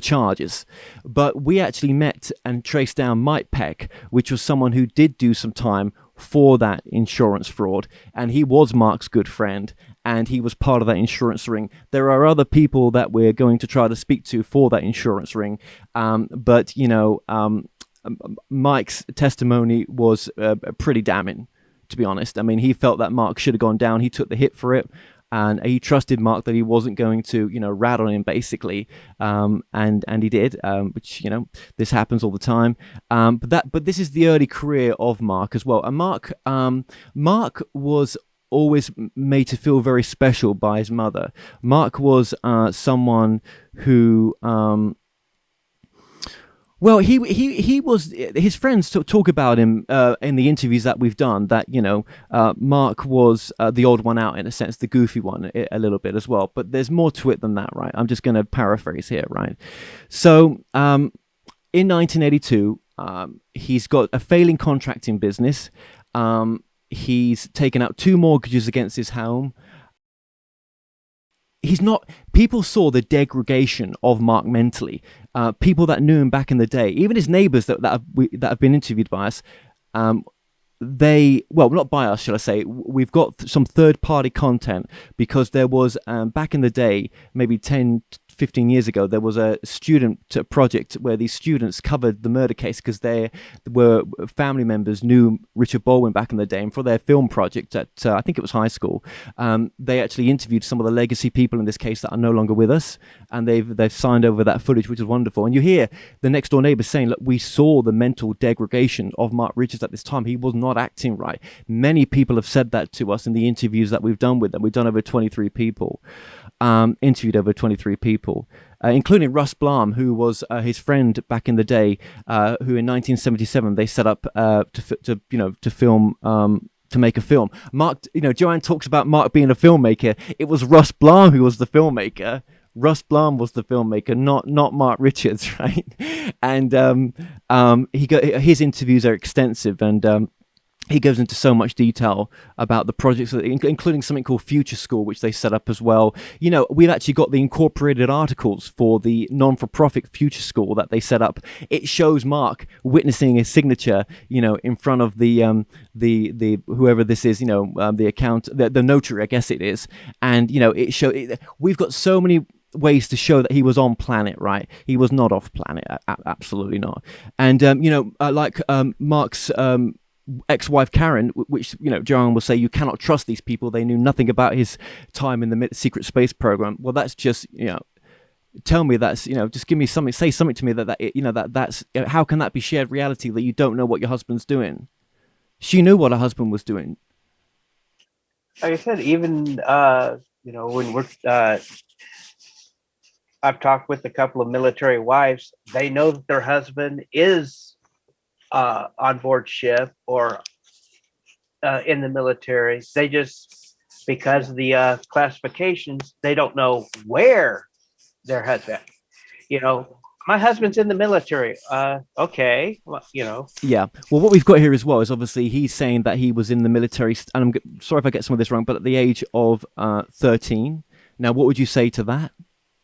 S1: charges. But we actually met and traced down Mike Peck, which was someone who did do some time for that insurance fraud, and he was Mark's good friend, and he was part of that insurance ring. There are other people that we're going to try to speak to for that insurance ring, but Mike's testimony was pretty damning, to be honest. I mean, he felt that Mark should have gone down. He took the hit for it, and he trusted Mark that he wasn't going to, rat on him, basically, and he did, which, this happens all the time. But this is the early career of Mark as well. And Mark was always made to feel very special by his mother. Mark was someone who, he was. His friends talk about him in the interviews that we've done. That Mark was the odd one out, in a sense, the goofy one, a little bit as well. But there's more to it than that, right? I'm just going to paraphrase here, right? So in 1982, he's got a failing contracting business. He's taken out 2 mortgages against his home. People saw the degradation of Mark mentally. People that knew him back in the day, even his neighbors that have been interviewed by us, not by us, shall I say, we've got some third-party content, because there was, back in the day, maybe 10, 15 years ago, there was a student project where these students covered the murder case, because they were family members knew Richard Baldwin back in the day, and for their film project at, I think it was high school, they actually interviewed some of the legacy people in this case that are no longer with us, and they've signed over that footage, which is wonderful. And you hear the next door neighbors saying, look, we saw the mental degradation of Mark Richards at this time. He was not acting right. Many people have said that to us in the interviews that we've done with them. We've done over 23 people. Interviewed over 23 people, including Russ Blum, who was his friend back in the day, who in 1977 they set up to film, to make a film. Mark, Joanne talks about Mark being a filmmaker. It was Russ Blum who was the filmmaker. Russ Blum was the filmmaker, not Mark Richards, right? And his interviews are extensive, and he goes into so much detail about the projects, including something called Future School, which they set up as well. We've actually got the incorporated articles for the non-for-profit Future School that they set up. It shows Mark witnessing his signature, in front of the whoever this is, the notary, I guess it is. And, we've got so many ways to show that he was on planet, right? He was not off planet, absolutely not. And, Mark's ex-wife Karen, which Joanne will say, you cannot trust these people, they knew nothing about his time in the secret space program. Well, that's just tell me that's just give me something, say something to me that's how can that be shared reality, that you don't know what your husband's doing? She knew what her husband was doing.
S2: Like I said, even when we're I've talked with a couple of military wives, they know that their husband is on board ship or in the military. They just, because of the classifications, they don't know where their husband. My husband's in the military. Okay, well,
S1: Yeah. Well, what we've got here as well is obviously he's saying that he was in the military, and I'm sorry if I get some of this wrong, but at the age of 13. Now, what would you say to that?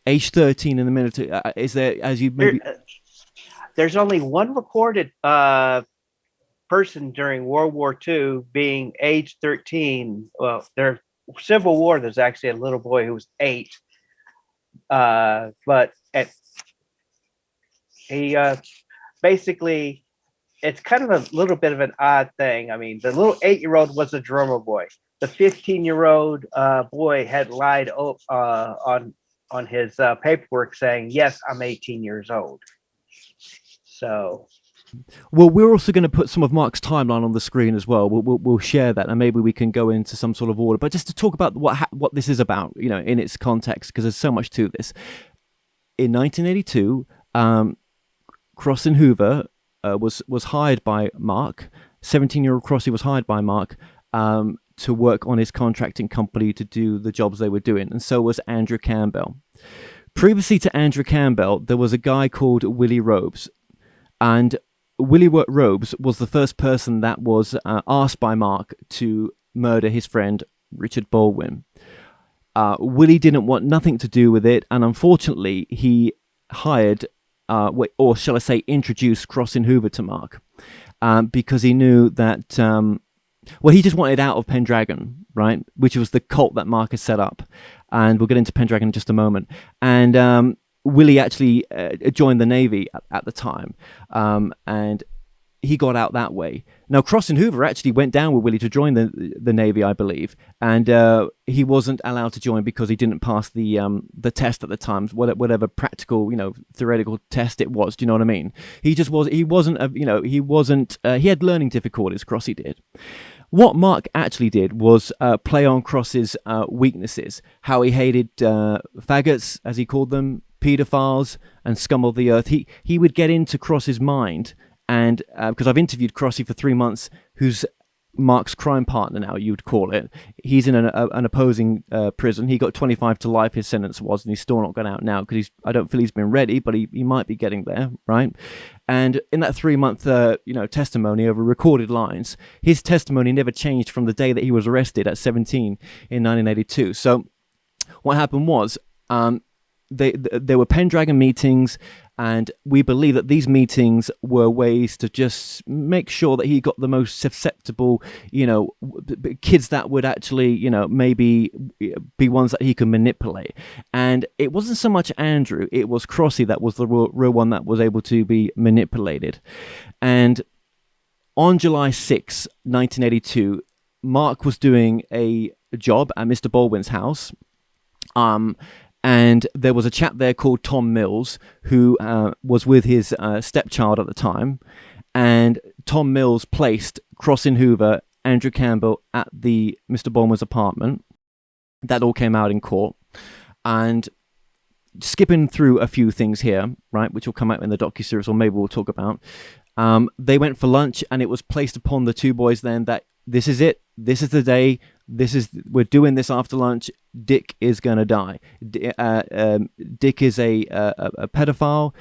S1: Age 13 in the military. Is there, as you maybe?
S2: There's only one recorded person during World War II being age 13. Well, their Civil War, there's actually a little boy who was 8. But He basically, it's kind of a little bit of an odd thing. I mean, the little 8-year-old was a drummer boy. The 15-year-old boy had lied on his paperwork saying, "Yes, I'm 18 years old." So,
S1: well, we're also going to put some of Mark's timeline on the screen as well. We'll share that, and maybe we can go into some sort of order. But just to talk about what this is about, in its context, because there's so much to this. In 1982, Cross Hoover was hired by Mark. 17-year-old Crossy was hired by Mark to work on his contracting company to do the jobs they were doing, and so was Andrew Campbell. Previously to Andrew Campbell, there was a guy called Willie Robes, and Willie Robes was the first person that was asked by Mark to murder his friend Richard Baldwin. Willie didn't want nothing to do with it, and unfortunately, he hired, or shall I say, introduced Crossin Hoover to Mark, because he knew that, he just wanted out of Pendragon, right? Which was the cult that Mark had set up, and we'll get into Pendragon in just a moment. And Willie actually joined the Navy at the time, and he got out that way. Now, Crossin Hoover actually went down with Willie to join the Navy, I believe, and he wasn't allowed to join because he didn't pass the test at the time, whatever practical, theoretical test it was. Do you know what I mean? He just was. He wasn't. He had learning difficulties. Crossy did. What Mark actually did was play on Cross's weaknesses, how he hated faggots, as he called them, paedophiles, and scum of the earth. He would get into Cross's mind. And because I've interviewed Crossy for 3 months, who's Mark's crime partner now, you'd call it. He's in an opposing prison. He got 25 to life, his sentence was, and he's still not got out now because I don't feel he's been ready, but he might be getting there, right? And in that 3-month testimony over recorded lines, his testimony never changed from the day that he was arrested at 17 in 1982. So what happened was there were Pendragon meetings, and we believe that these meetings were ways to just make sure that he got the most susceptible, kids that would actually, maybe be ones that he could manipulate. And it wasn't so much Andrew, it was Crossy that was the real one that was able to be manipulated. And on July 6, 1982, Mark was doing a job at Mr. Baldwin's house. And there was a chap there called Tom Mills who was with his stepchild at the time. And Tom Mills placed Crossin Hoover, Andrew Campbell at the Mr. Baldwin's apartment. That all came out in court. And skipping through a few things here, right, which will come out in the docuseries, or maybe we'll talk about. They went for lunch, and it was placed upon the two boys then that this is it. This is the day. We're doing this after lunch. Dick is gonna die. Dick is a pedophile,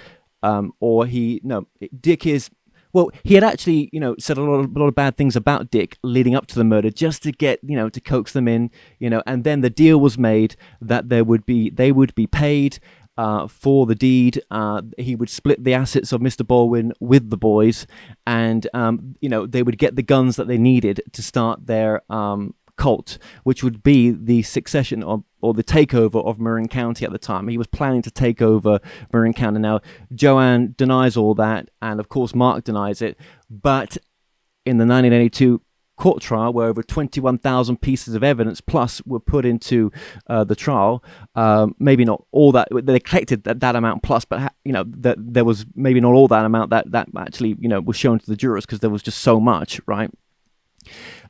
S1: Dick is. Well, he had actually, said a lot of bad things about Dick leading up to the murder, just to get, to coax them in, and then the deal was made that they would be paid for the deed. He would split the assets of Mr. Baldwin with the boys, and they would get the guns that they needed to start their cult, which would be the succession or the takeover of Marin County at the time. He was planning to take over Marin County. Now, Joanne denies all that, and of course Mark denies it, but in the 1982 court trial, where over 21,000 pieces of evidence plus were put into the trial, maybe not all that, they collected that amount plus, but that there was maybe not all that amount that actually was shown to the jurors, because there was just so much, right?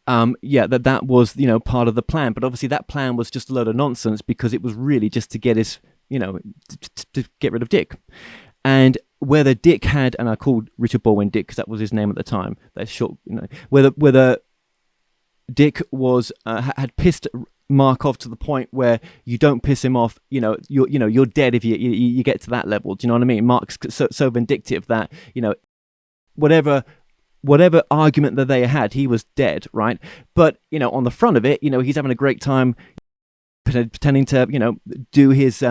S1: That was part of the plan, but obviously that plan was just a load of nonsense, because it was really just to get his to get rid of Dick. And whether Dick had, and I called Richard Baldwin Dick because that was his name at the time, that's short, whether Dick was had pissed Mark off to the point where you don't piss him off, you're dead if you get to that level. Do you know what I mean? Mark's so vindictive that whatever argument that they had, he was dead, right? But on the front of it, he's having a great time pretending to do his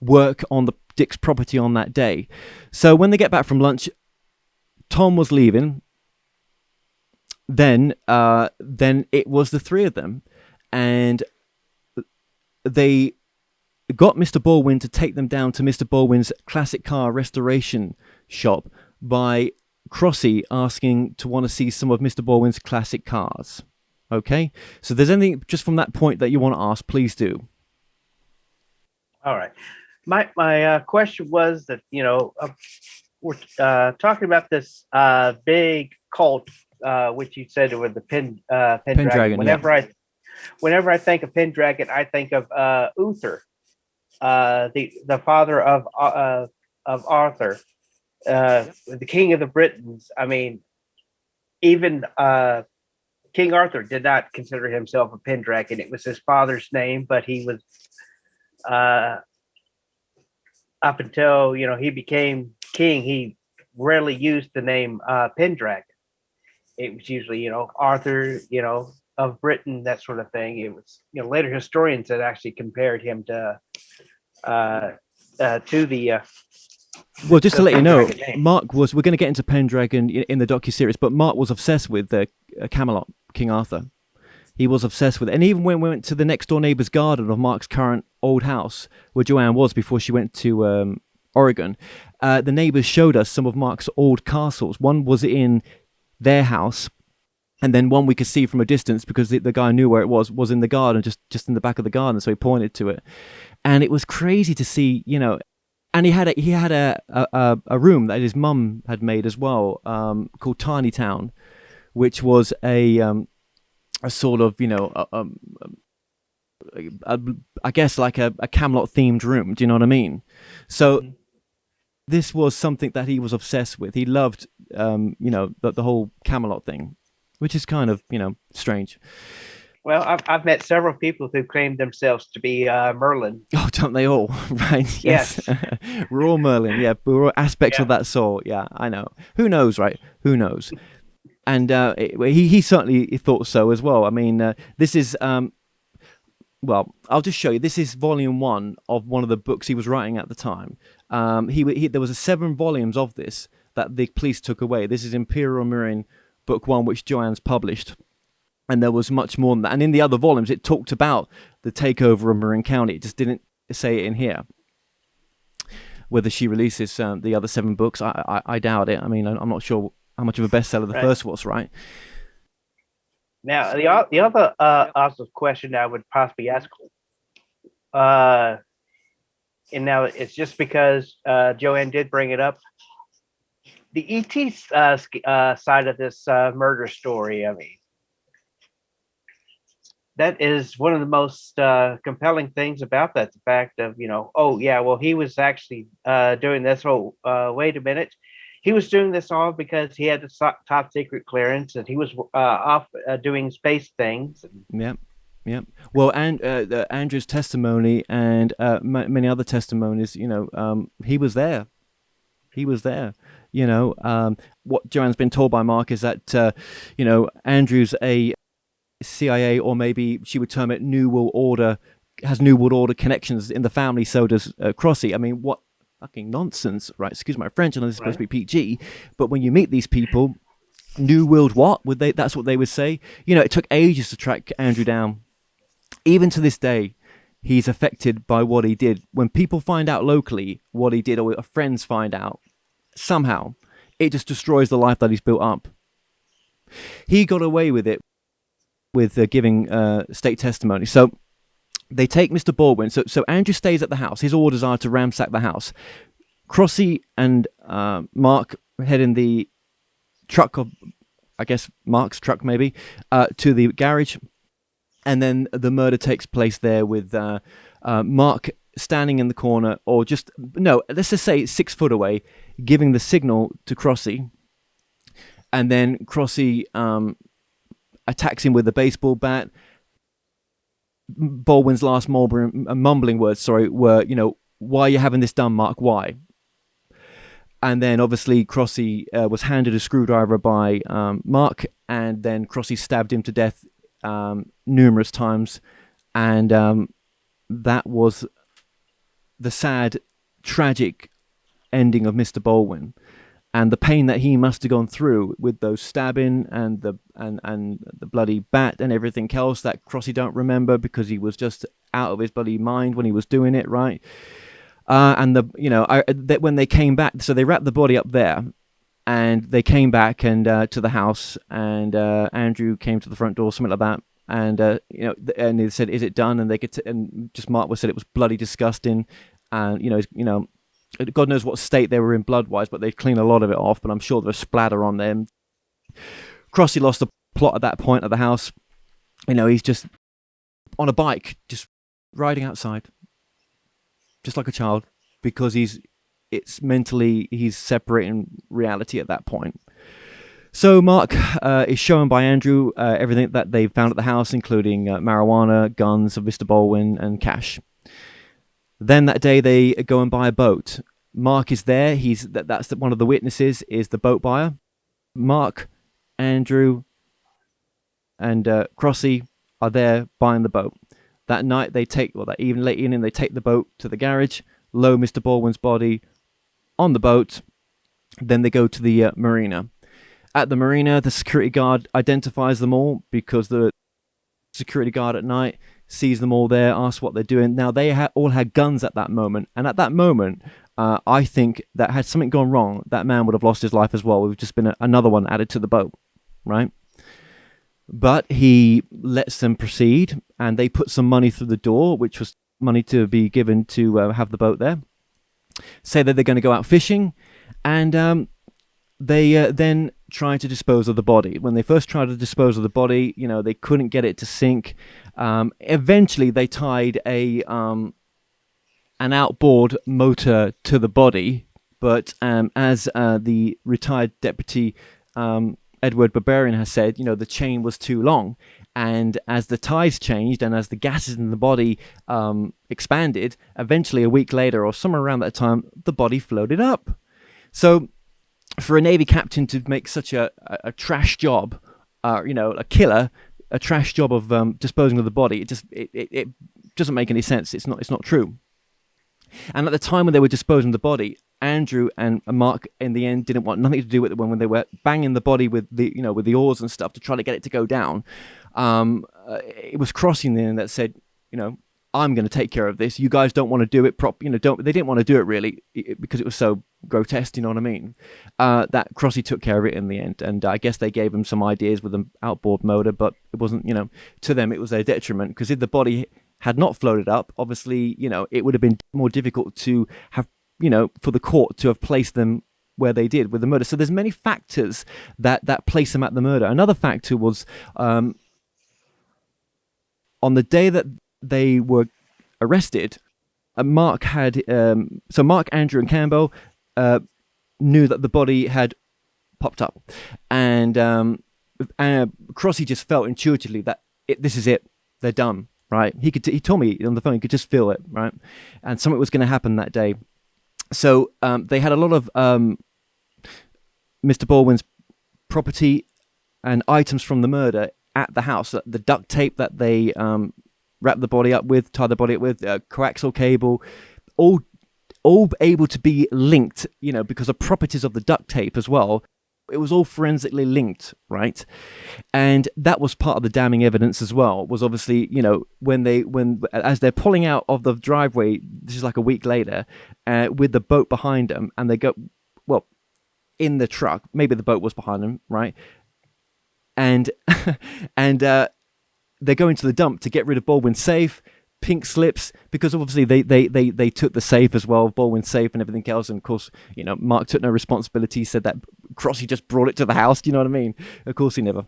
S1: work on the Dick's property on that day. So when they get back from lunch, Tom was leaving. Then it was the three of them, and they got Mr. Baldwin to take them down to Mr. Baldwin's classic car restoration shop by Crossy asking to want to see some of Mr. Baldwin's classic cars. Okay, so if there's anything just from that point that you want to ask, please do.
S2: All right. My question was that, we're talking about this big cult, which you said with the Pendragon. Whenever I think of Pendragon, I think of Uther, the father of Arthur, the king of the Britons. I mean, even King Arthur did not consider himself a Pendragon. It was his father's name, but he was up until he became king. He rarely used the name Pendragon. It was usually Arthur, of Britain, that sort of thing. It was later historians that actually compared him to the.
S1: Well, just to let you know, Mark was. We're going to get into Pendragon in the docuseries, but Mark was obsessed with Camelot, King Arthur. He was obsessed with it. And even when we went to the next door neighbor's garden of Mark's current old house, where Joanne was before she went to Oregon, the neighbors showed us some of Mark's old castles. One was in their house, and then one we could see from a distance because the guy knew where it was in the garden, just in the back of the garden, so he pointed to it. And it was crazy to see, and he had a room that his mum had made as well, called Tiny Town, which was a sort of, I guess like a Camelot themed room. Do you know what I mean? So this was something that he was obsessed with. He loved, the whole Camelot thing, which is kind of, strange.
S2: Well, I've met several people who claim themselves to be Merlin.
S1: Oh, don't they all? Right?
S2: Yes.
S1: We're all Merlin. Yeah, we're all aspects of that sort. Yeah, I know. Who knows, right? Who knows? And he certainly thought so as well. I mean, this is, well, I'll just show you. This is volume 1 of one of the books he was writing at the time. There was 7 volumes of this that the police took away. This is Imperial Mirroring Book 1, which Joanne's published. And there was much more than that. And in the other volumes, it talked about the takeover of Marin County. It just didn't say it in here. Whether she releases the other 7 books, I doubt it. I mean, I'm not sure how much of a bestseller the first was, right?
S2: Now, the other also question I would possibly ask, and now it's just because Joanne did bring it up, the ET side of this murder story, I mean, that is one of the most compelling things about that, the fact of, oh, yeah, well, he was actually doing this. Oh, wait a minute. He was doing this all because he had the top secret clearance and he was off doing space things.
S1: Yep. Well, and Andrew's testimony and many other testimonies, he was there. He was there. What Joanne's been told by Mark is that, Andrew's a CIA, or maybe she would term it New World Order, has New World Order connections in the family. So does Crossy. I mean, what fucking nonsense, right? Excuse my French, and it's supposed to be PG, but when you meet these people, New World what would they? That's what they would say. It took ages to track Andrew down. Even to this day, he's affected by what he did. When people find out locally what he did, or friends find out, somehow it just destroys the life that he's built up. He got away with it with giving state testimony. So they take Mr. Baldwin. So Andrew stays at the house. His orders are to ransack the house. Crossy and Mark head in the truck of, I guess, Mark's truck maybe, to the garage. And then the murder takes place there with Mark standing in the corner, or let's just say 6 foot away, giving the signal to Crossy. And then Crossy attacks him with a baseball bat. Baldwin's last mumbling words, were, why are you having this done, Mark? Why? And then obviously Crossy was handed a screwdriver by Mark, and then Crossy stabbed him to death numerous times. And that was the sad, tragic ending of Mr. Baldwin. And the pain that he must have gone through with those stabbing and the bloody bat and everything else that Crossy don't remember because he was just out of his bloody mind when he was doing it, right? And when they came back, so they wrapped the body up there, and they came back and to the house, and Andrew came to the front door, something like that, and and they said, "Is it done?" And they could, and just Mark said it was bloody disgusting, and God knows what state they were in blood-wise, but they'd cleaned a lot of it off. But I'm sure there was splatter on them. Crossy lost the plot at that point at the house. He's just on a bike, just riding outside, just like a child, because he's separating reality at that point. So Mark is shown by Andrew everything that they found at the house, including marijuana, guns of Mr. Baldwin, and cash. Then that day they go and buy a boat. Mark is there. That's one of the witnesses is the boat buyer. Mark, Andrew, and Crossy are there buying the boat. That night late evening, they take the boat to the garage, lower Mr. Baldwin's body on the boat. Then they go to the marina. At the marina, the security guard identifies them all because the security guard at night sees them all there, asks what they're doing. Now, they all had guns at that moment. And at that moment, I think that had something gone wrong, that man would have lost his life as well. It would have just been another one added to the boat, right? But he lets them proceed, and they put some money through the door, which was money to be given to have the boat there. Say that they're going to go out fishing, and they then try to dispose of the body. When they first tried to dispose of the body, they couldn't get it to sink. Eventually, they tied an outboard motor to the body, but as the retired deputy Edward Barbarian has said, the chain was too long. And as the tides changed and as the gases in the body expanded, eventually a week later or somewhere around that time, the body floated up. So for a Navy captain to make such a trash job, a trash job of disposing of the body, it doesn't make any sense. It's not true. And at the time when they were disposing of the body, Andrew and Mark in the end didn't want nothing to do with it when they were banging the body with the oars and stuff to try to get it to go down. It was Crossing then that said, I'm going to take care of this. You guys don't want to do it they didn't want to do it really because it was so grotesque, you know what I mean? That Crossy took care of it in the end, and I guess they gave him some ideas with an outboard motor, but it wasn't, to them it was their detriment, because if the body had not floated up, obviously, it would have been more difficult to have, for the court to have placed them where they did with the murder. So there's many factors that place them at the murder. Another factor was on the day that they were arrested, Mark, Andrew, and Campbell knew that the body had popped up, and Crossy just felt intuitively that this is it, they're done, right? He told me on the phone he could just feel it, right, and something was going to happen that day. So they had a lot of Mr. Baldwin's property and items from the murder at the house. The duct tape that they wrapped the body up with, tied the body up with, coaxial cable, all able to be linked, because of properties of the duct tape as well. It was all forensically linked, right? And that was part of the damning evidence as well, was obviously, as they're pulling out of the driveway, this is like a week later, with the boat behind them, and they go, in the truck, maybe the boat was behind them, right? And they're going to the dump to get rid of Baldwin's safe, pink slips, because obviously they took the safe as well, Baldwin's safe and everything else. And of course, Mark took no responsibility, said that Crossy just brought it to the house. Do you know what I mean? Of course he never.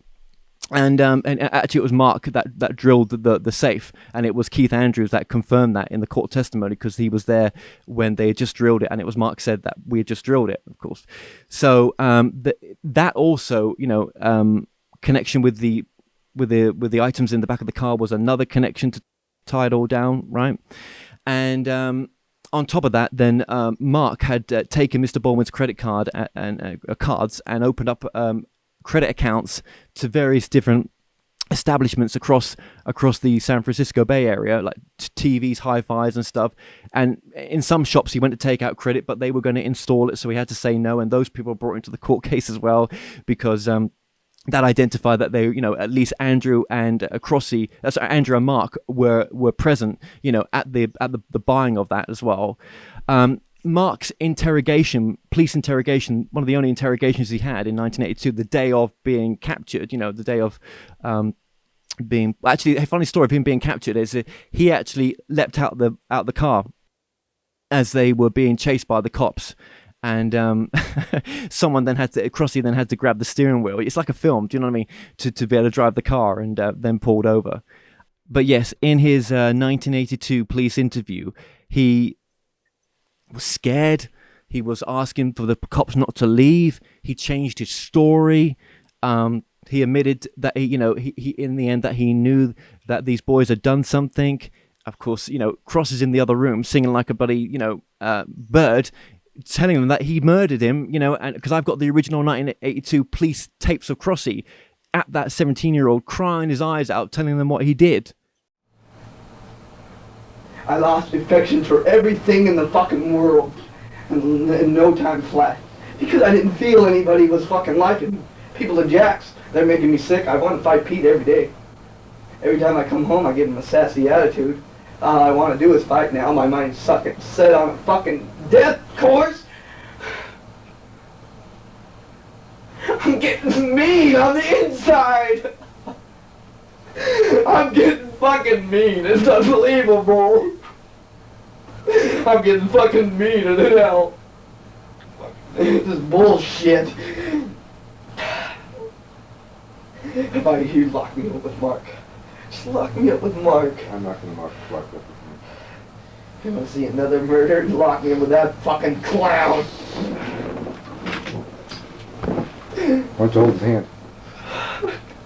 S1: And actually it was Mark that drilled the safe, and it was Keith Andrews that confirmed that in the court testimony, because he was there when they had just drilled it, and it was Mark said that we had just drilled it, of course. So that also, connection with the items in the back of the car was another connection to tie it all down, right? And on top of that, then Mark had taken Mr. Baldwin's credit card and cards and opened up credit accounts to various different establishments across the San Francisco Bay Area, like TVs, hi-fis and stuff. And in some shops he went to take out credit, but they were going to install it, so he had to say no, and those people were brought into the court case as well, because that identified that they, at least Andrew and Andrew and Mark were present, at the buying of that as well. Mark's interrogation, police interrogation, one of the only interrogations he had in 1982, the day of being captured, the day of being, actually, a funny story of him being captured is he actually leapt out the car as they were being chased by the cops. And Crossy then had to grab the steering wheel. It's like a film, do you know what I mean? To be able to drive the car, and then pulled over. But yes, in his 1982 police interview, he was scared. He was asking for the cops not to leave. He changed his story. He admitted that he in the end that he knew that these boys had done something. Of course, Cross is in the other room singing like a bloody bird, telling them that he murdered him. And because I've got the original 1982 police tapes of Crossy at that 17-year-old crying his eyes out, telling them what he did.
S6: I lost affection for everything in the fucking world in no time flat. Because I didn't feel anybody was fucking liking me. People are jacks. They're making me sick. I want to fight Pete every day. Every time I come home, I give him a sassy attitude. All I want to do is fight now. My mind's set on a fucking death course. I'm getting mean on the inside. I'm getting fucking mean. It's unbelievable. I'm getting fucking meaner than hell. This is bullshit. If I hear you lock me up with Mark. Just lock me up with Mark.
S7: I'm not going to lock up with
S6: You want to see another murder? Lock me up with that fucking clown.
S7: Why don't you hold his hand?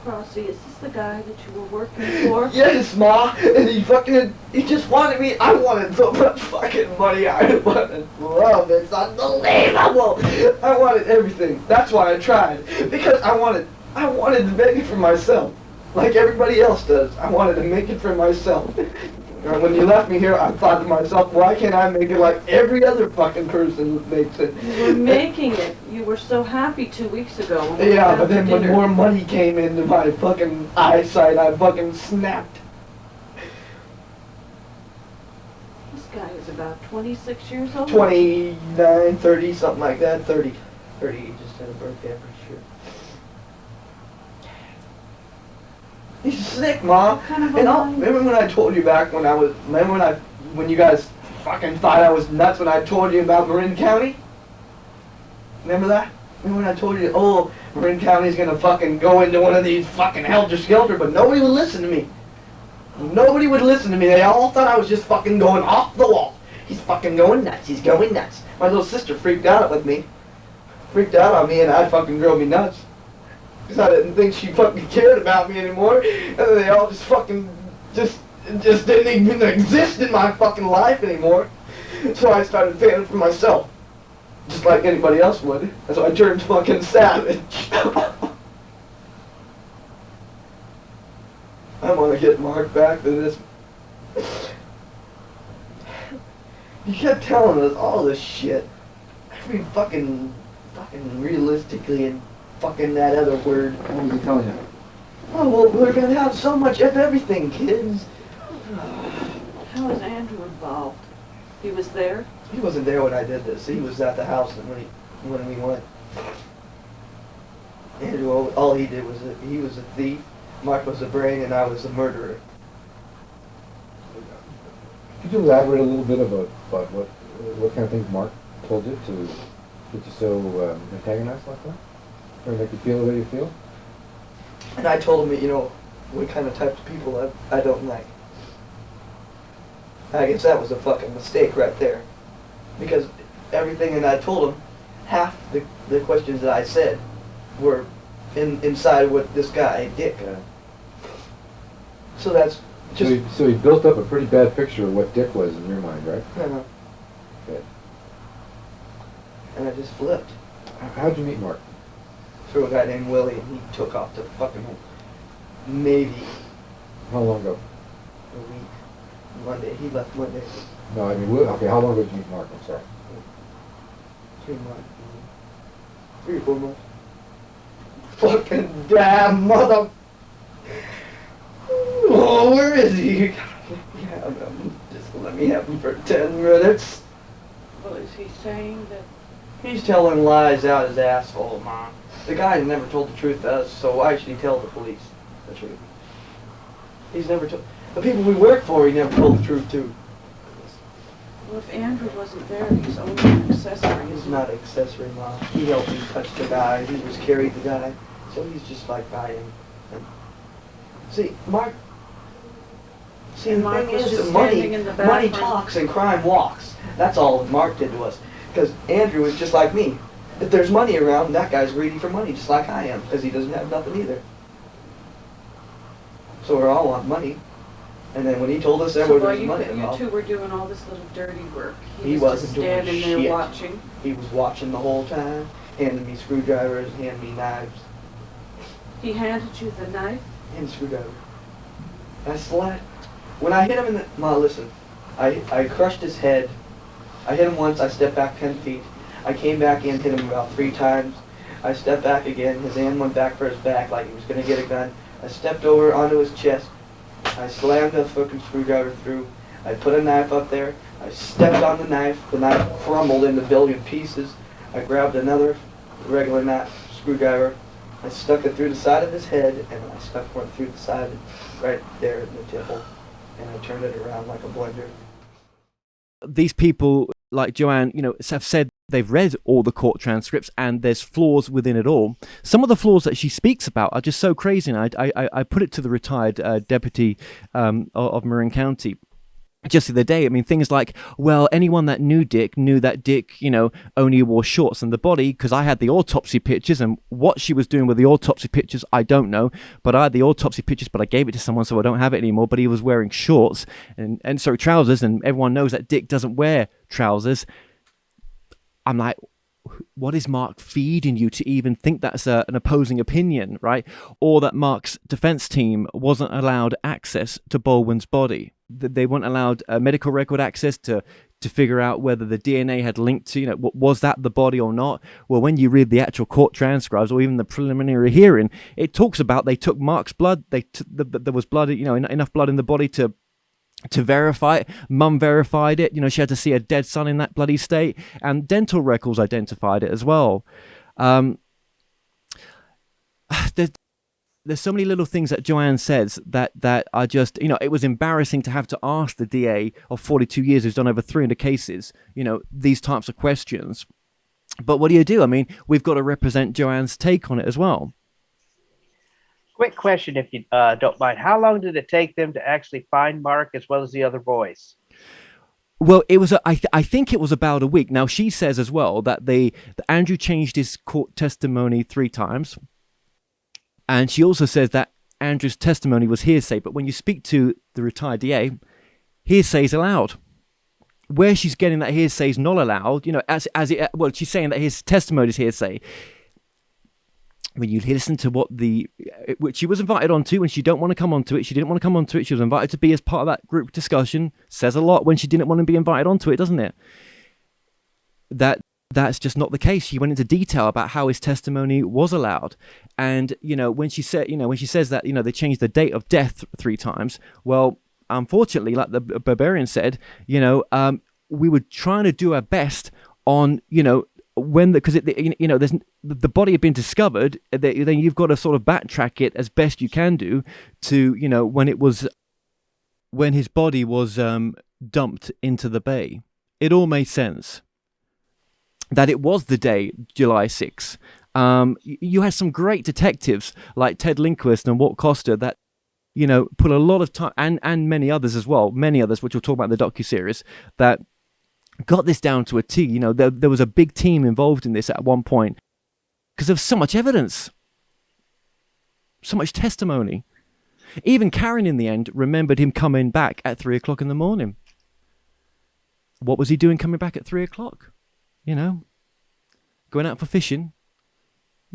S8: Crossy, is this the guy that you were working for?
S6: Yes, Ma. And he just wanted me. I wanted so much fucking money. I wanted love. It's unbelievable. I wanted everything. That's why I tried. Because I wanted to make it for myself. Like everybody else does. I wanted to make it for myself. And when you left me here, I thought to myself, why can't I make it like every other fucking person makes it?
S8: You were making it. You were so happy 2 weeks ago.
S6: Yeah, but then when more money came into my fucking eyesight, I fucking snapped.
S8: This guy is about 26 years old.
S6: 29, 30, something like that. 30. 30, he just had a birthday, I'm pretty sure. He's sick, Mom. Remember when I told you back when you guys fucking thought I was nuts when I told you about Marin County? Remember that? Remember when I told you, oh, Marin County's gonna fucking go into one of these fucking helter-skelter, but nobody would listen to me. Nobody would listen to me. They all thought I was just fucking going off the wall. He's fucking going nuts. He's going nuts. My little sister freaked out with me. Freaked out on me, and I fucking drove me nuts. Because I didn't think she fucking cared about me anymore. And they all just fucking just didn't even exist in my fucking life anymore. So I started feeling for myself. Just like anybody else would. And so I turned fucking savage. I want to get Mark back to this. You kept telling us all this shit. Every fucking realistically and fucking that other word.
S7: What was he telling you?
S6: Oh, well, we're gonna have so much of everything, kids.
S8: How is Andrew involved? He was there?
S6: He wasn't there when I did this. He was at the house when we went. Andrew, all he did was he was a thief, Mark was a brain, and I was a murderer.
S7: Could you elaborate a little bit about what kind of things Mark told you to get you so antagonized like that? Or make you feel the way you feel?
S6: And I told him that, what kind of types of people I don't like. I guess that was a fucking mistake right there. Because everything that I told him, half the questions that I said were inside what this guy, Dick.
S7: Yeah.
S6: So that's just...
S7: So he built up a pretty bad picture of what Dick was in your mind, right?
S6: Uh-huh.
S7: Okay.
S6: And I just flipped.
S7: How'd you meet Mark?
S6: Through a guy named Willie, and he took off to fucking Navy.
S7: How long ago?
S6: A week. Monday. He left Monday.
S7: No, I mean, okay, how long ago did you meet Mark? I'm sorry.
S6: 3 months. 3 or 4 months. Fucking damn mother... Oh, where is he? Just let me have him for 10 minutes.
S8: Well, is he saying that?
S6: He's telling lies out his asshole, Mom. The guy never told the truth to us, so why should he tell the police the truth? He's never told... The people we work for, he never told the truth to.
S8: Well, if Andrew wasn't there, he's only an accessory.
S6: He's not an accessory, Mom. He helped me touch the guy. He was carried the guy. So he's just like I am. And see, Mark... See,
S8: And
S6: the
S8: Mark
S6: thing
S8: was
S6: is
S8: just
S6: that money,
S8: standing in the
S6: money
S8: background.
S6: talks and crime walks. That's all Mark did to us. Because Andrew is just like me. If there's money around, that guy's greedy for money, just like I am, because he doesn't have nothing either. So we all want money. And then when he told us there
S8: So
S6: was
S8: while
S6: money
S8: you
S6: involved,
S8: two were doing all this little dirty work,
S6: he
S8: was
S6: wasn't
S8: just
S6: doing
S8: standing there
S6: shit.
S8: watching.
S6: he was watching the whole time, handing me screwdrivers, handing me knives,
S8: He handed you the knife.
S6: and screwdriver. I slapped. When I hit him in the... Ma, listen. I crushed his head. I hit him once, I stepped back 10 feet. I came back in, hit him about 3 times. I stepped back again, his hand went back for his back like he was going to get a gun. I stepped over onto his chest. I slammed a fucking screwdriver through. I put a knife up there. I stepped on the knife crumbled into a billion pieces. I grabbed another regular knife, screwdriver. I stuck it through the side of his head, and I stuck one through the side, right there in the tipple. And I turned it around like a blender.
S1: These people, like Joanne, have said they've read all the court transcripts and there's flaws within it all. Some of the flaws that she speaks about are just so crazy. And I put it to the retired deputy of Marin County just the other day. I mean, things like, well, anyone that knew Dick knew that Dick, only wore shorts and the body, because I had the autopsy pictures, and what she was doing with the autopsy pictures, I don't know, but I had the autopsy pictures, but I gave it to someone, so I don't have it anymore. But he was wearing shorts and trousers, and everyone knows that Dick doesn't wear trousers. I'm like, what is Mark feeding you to even think that's an opposing opinion, right? Or that Mark's defense team wasn't allowed access to Baldwin's body. They weren't allowed medical record access to figure out whether the DNA had linked to, was that the body or not? Well, when you read the actual court transcripts or even the preliminary hearing, it talks about they took Mark's blood. There was blood, enough blood in the body to verify it. Mum verified it. She had to see her dead son in that bloody state, and dental records identified it as well. There's so many little things that Joanne says that are just, it was embarrassing to have to ask the DA of 42 years who's done over 300 cases, these types of questions. But what do you do? I mean, we've got to represent Joanne's take on it as well.
S2: Quick question, if you don't mind. How long did it take them to actually find Mark as well as the other boys?
S1: Well, it was. I think it was about a week. Now, she says as well that Andrew changed his court testimony 3 times. And she also says that Andrew's testimony was hearsay. But when you speak to the retired DA, hearsay is allowed. Where she's getting that hearsay is not allowed, she's saying that his testimony is hearsay. When you listen to which she was invited onto, and she don't want to come onto it, she didn't want to come onto it, she was invited to be as part of that group discussion, says a lot when she didn't want to be invited onto it, doesn't it? That's just not the case. She went into detail about how his testimony was allowed. And, when she says that, they changed the date of death 3 times, well, unfortunately, like the Barbarian said, we were trying to do our best on, because there's the body had been discovered, then you've got to sort of backtrack it as best you can do to, when his body was dumped into the bay. It all made sense that it was the day, July 6th. You had some great detectives like Ted Lindquist and Walt Costa that, put a lot of time, and many others as well, which we'll talk about in the docuseries, that got this down to a T. There was a big team involved in this at one point because there was so much evidence, so much testimony. Even Karen, in the end, remembered him coming back at 3 o'clock in the morning. What was he doing coming back at 3 o'clock? Going out for fishing?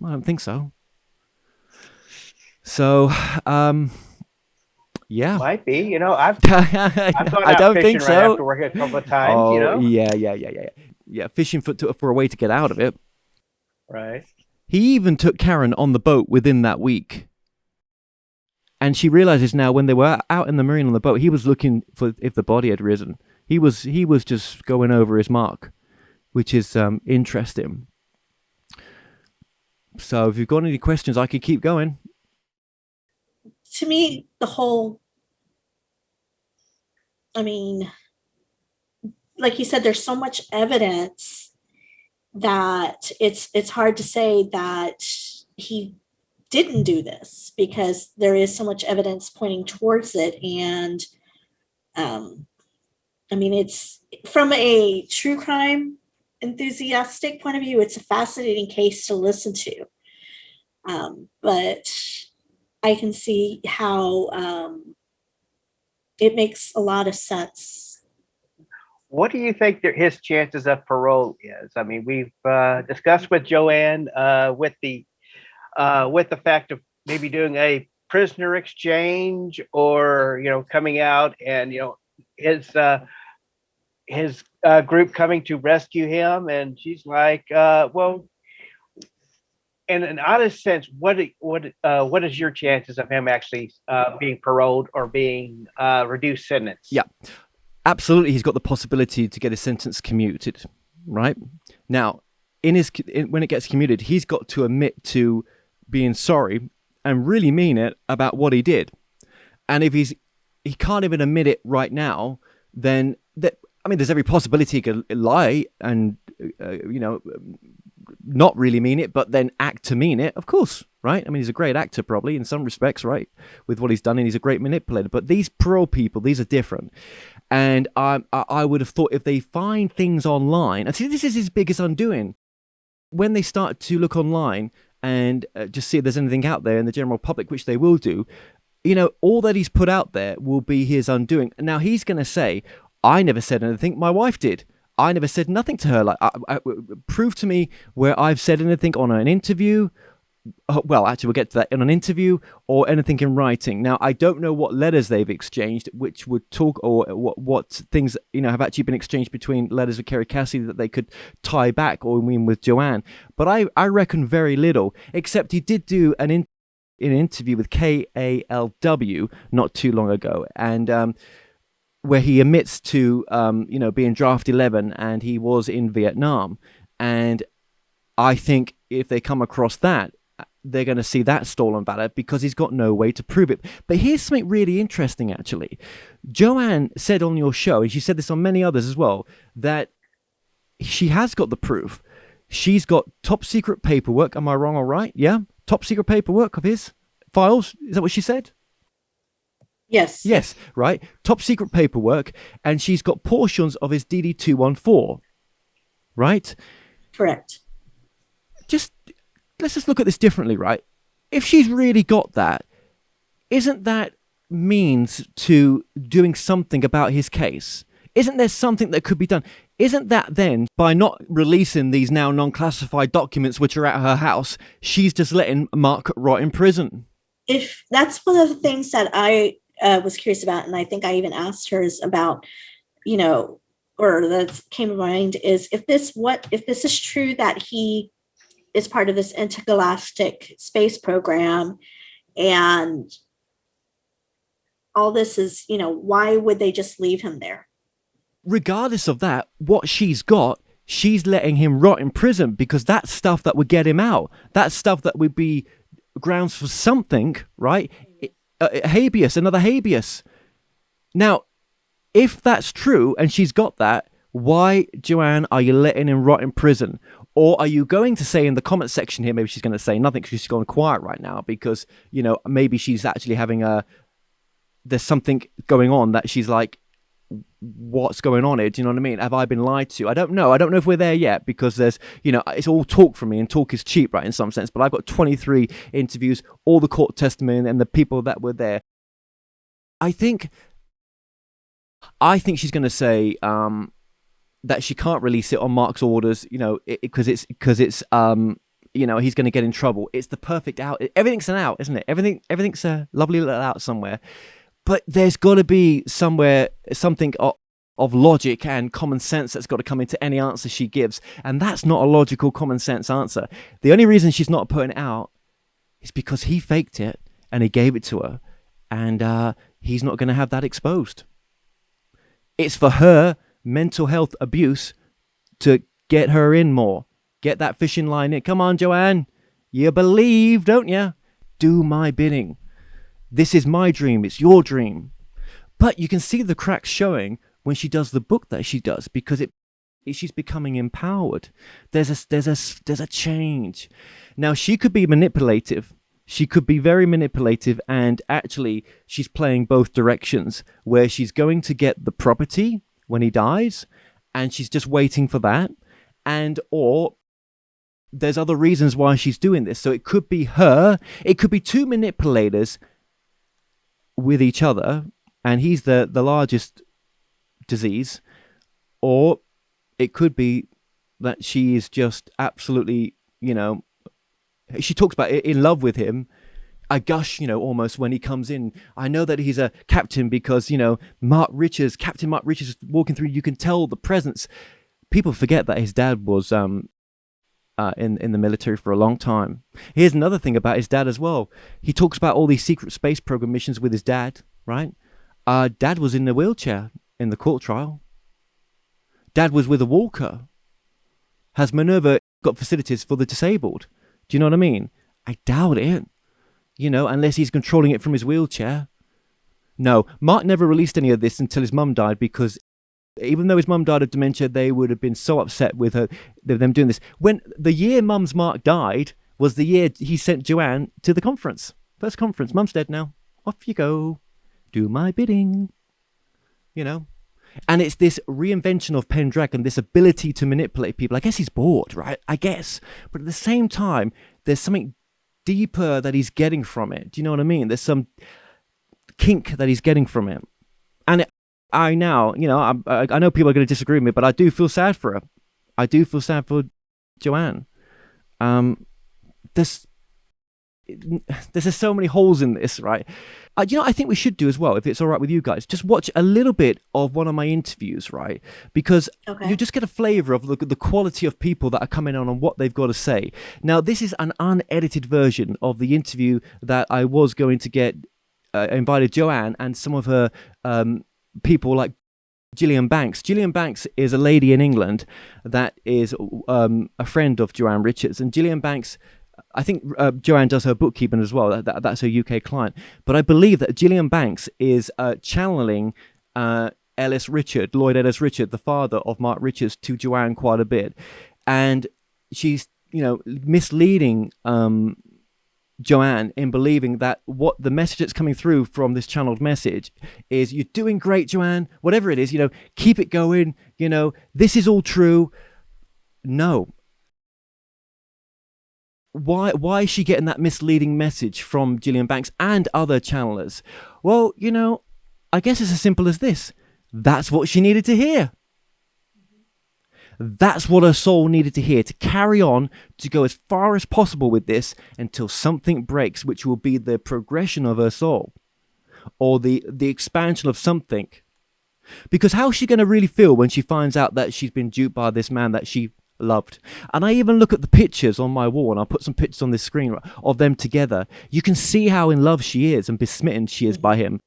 S1: I don't think so. So, yeah.
S2: Might be. I've gone
S1: I
S2: out
S1: don't
S2: fishing
S1: think
S2: right
S1: so.
S2: after work a couple of times,
S1: Oh, yeah. Fishing for a way to get out of it.
S2: Right.
S1: He even took Karen on the boat within that week. And she realizes now when they were out in the marine on the boat, he was looking for if the body had risen. He was just going over his mark. which is interesting. So if you've got any questions, I could keep going.
S3: To me, like you said, there's so much evidence that it's hard to say that he didn't do this, because there is so much evidence pointing towards it. And it's from a true crime enthusiastic point of view, it's a fascinating case to listen to. But I can see how it makes a lot of sense.
S2: What do you think that his chances of parole is? I mean, we've discussed with Joanne with the fact of maybe doing a prisoner exchange, or coming out and his group coming to rescue him, and she's like, well, in an honest sense, what is your chances of him actually being paroled or being reduced sentence?
S1: Yeah. Absolutely, he's got the possibility to get his sentence commuted, right? Now, when it gets commuted, he's got to admit to being sorry and really mean it about what he did. And if he can't even admit it right now, then there's every possibility he could lie and not really mean it, but then act to mean it, of course, right? I mean, he's a great actor probably in some respects, right, with what he's done, and he's a great manipulator. But these parole people, these are different. And I would have thought if they find things online, and see, this is his biggest undoing. When they start to look online and just see if there's anything out there in the general public, which they will do, all that he's put out there will be his undoing. Now, he's going to say, I never said anything, my wife did. I never said nothing to her. Like, prove to me where I've said anything on an interview. Well, actually, we'll get to that in an interview, or anything in writing. Now, I don't know what letters they've exchanged, which would talk, or what things have actually been exchanged between letters with Kerry Cassidy that they could tie back, or with Joanne. But I reckon very little, except he did do an interview with KALW not too long ago, and where he admits to being draft 11, and he was in Vietnam. And I think if they come across that, they're going to see that stolen ballot, because he's got no way to prove it. But here's something really interesting, actually. Joanne said on your show, and she said this on many others as well, that she has got the proof. She's got top secret paperwork. Am I wrong or right? Yeah? Top secret paperwork of his files. Is that what she said?
S3: Yes.
S1: Yes, right. Top secret paperwork. And she's got portions of his DD-214. Right?
S3: Correct.
S1: Let's just look at this differently, right? If she's really got that, isn't that means to doing something about his case? Isn't there something that could be done? Isn't that then, by not releasing these now non-classified documents which are at her house, she's just letting Mark rot in prison?
S3: If that's one of the things that I was curious about, and I think I even asked her is about, or that came to mind, is if this is true that he is part of this intergalactic space program, and all this is, why would they just leave him there?
S1: Regardless of that, what she's got, she's letting him rot in prison, because that's stuff that would get him out. That's stuff that would be grounds for something, right? Another habeas. Now, if that's true and she's got that, why, Joanne, are you letting him rot in prison? Or are you going to say in the comment section here, maybe she's going to say nothing because she's gone quiet right now, because, maybe she's actually having there's something going on that she's like, what's going on here? Do you know what I mean? Have I been lied to? I don't know. I don't know if we're there yet, because there's, it's all talk from me, and talk is cheap, right, in some sense. But I've got 23 interviews, all the court testimony, and the people that were there. I think she's going to say that she can't release it on Mark's orders, because it's he's going to get in trouble. It's the perfect out. Everything's an out, isn't it? Everything's a lovely little out somewhere. But there's got to be somewhere something of logic and common sense that's got to come into any answer she gives. And that's not a logical, common sense answer. The only reason she's not putting it out is because he faked it and he gave it to her. And he's not going to have that exposed. It's for her mental health abuse to Get her in more. Get that fishing line in. Come on, Joanne. You believe, don't you? Do my bidding. This is my dream. It's your dream. But you can see the cracks showing when she does the book that she does, because she's becoming empowered. There's a change. Now, she could be manipulative. She could be very manipulative, and actually she's playing both directions, where she's going to get the property when he dies, and she's just waiting for that, and or there's other reasons why she's doing this. So it could be her, it could be two manipulators with each other, and he's the largest disease, or it could be that she is just absolutely, she talks about it, in love with him. I gush, almost when he comes in. I know that he's a captain because, Captain Mark Richards is walking through. You can tell the presence. People forget that his dad was in the military for a long time. Here's another thing about his dad as well. He talks about all these secret space program missions with his dad, right? Dad was in a wheelchair in the court trial. Dad was with a walker. Has Minerva got facilities for the disabled? Do you know what I mean? I doubt it, unless he's controlling it from his wheelchair. No, Mark never released any of this until his mum died, because even though his mum died of dementia, they would have been so upset with them doing this. When the year Mum's Mark died was the year he sent Joanne to the conference. First conference. Mum's dead now. Off you go. Do my bidding. And it's this reinvention of Pendragon, this ability to manipulate people. I guess he's bored, right? I guess. But at the same time, there's something deeper that he's getting from it. Do you know what I mean? There's some kink that he's getting from it. And I know people are going to disagree with me, but I do feel sad for her. I do feel sad for Joanne. There's so many holes in this, right? I think we should do as well, if it's all right with you guys, just watch a little bit of one of my interviews, right? Because you just get a flavor of the quality of people that are coming on and what they've got to say. Now, this is an unedited version of the interview that I was going to get invited Joanne and some of her people like Gillian Banks. Gillian Banks is a lady in England that is a friend of Joanne Richards, and Gillian Banks, I think Joanne does her bookkeeping as well. That's her UK client. But I believe that Gillian Banks is channeling Lloyd Ellis Richard, the father of Mark Richards, to Joanne quite a bit. And she's, misleading Joanne in believing that what the message that's coming through from this channeled message is, you're doing great, Joanne, whatever it is, keep it going, this is all true. No. Why is she getting that misleading message from Gillian Banks and other channelers? Well, I guess it's as simple as this. That's what she needed to hear. That's what her soul needed to hear, to carry on, to go as far as possible with this until something breaks, which will be the progression of her soul, or the expansion of something. Because how is she going to really feel when she finds out that she's been duped by this man that she loved? And I even look at the pictures on my wall, and I'll put some pictures on this screen of them together. You can see how in love she is and besmitten she is by him.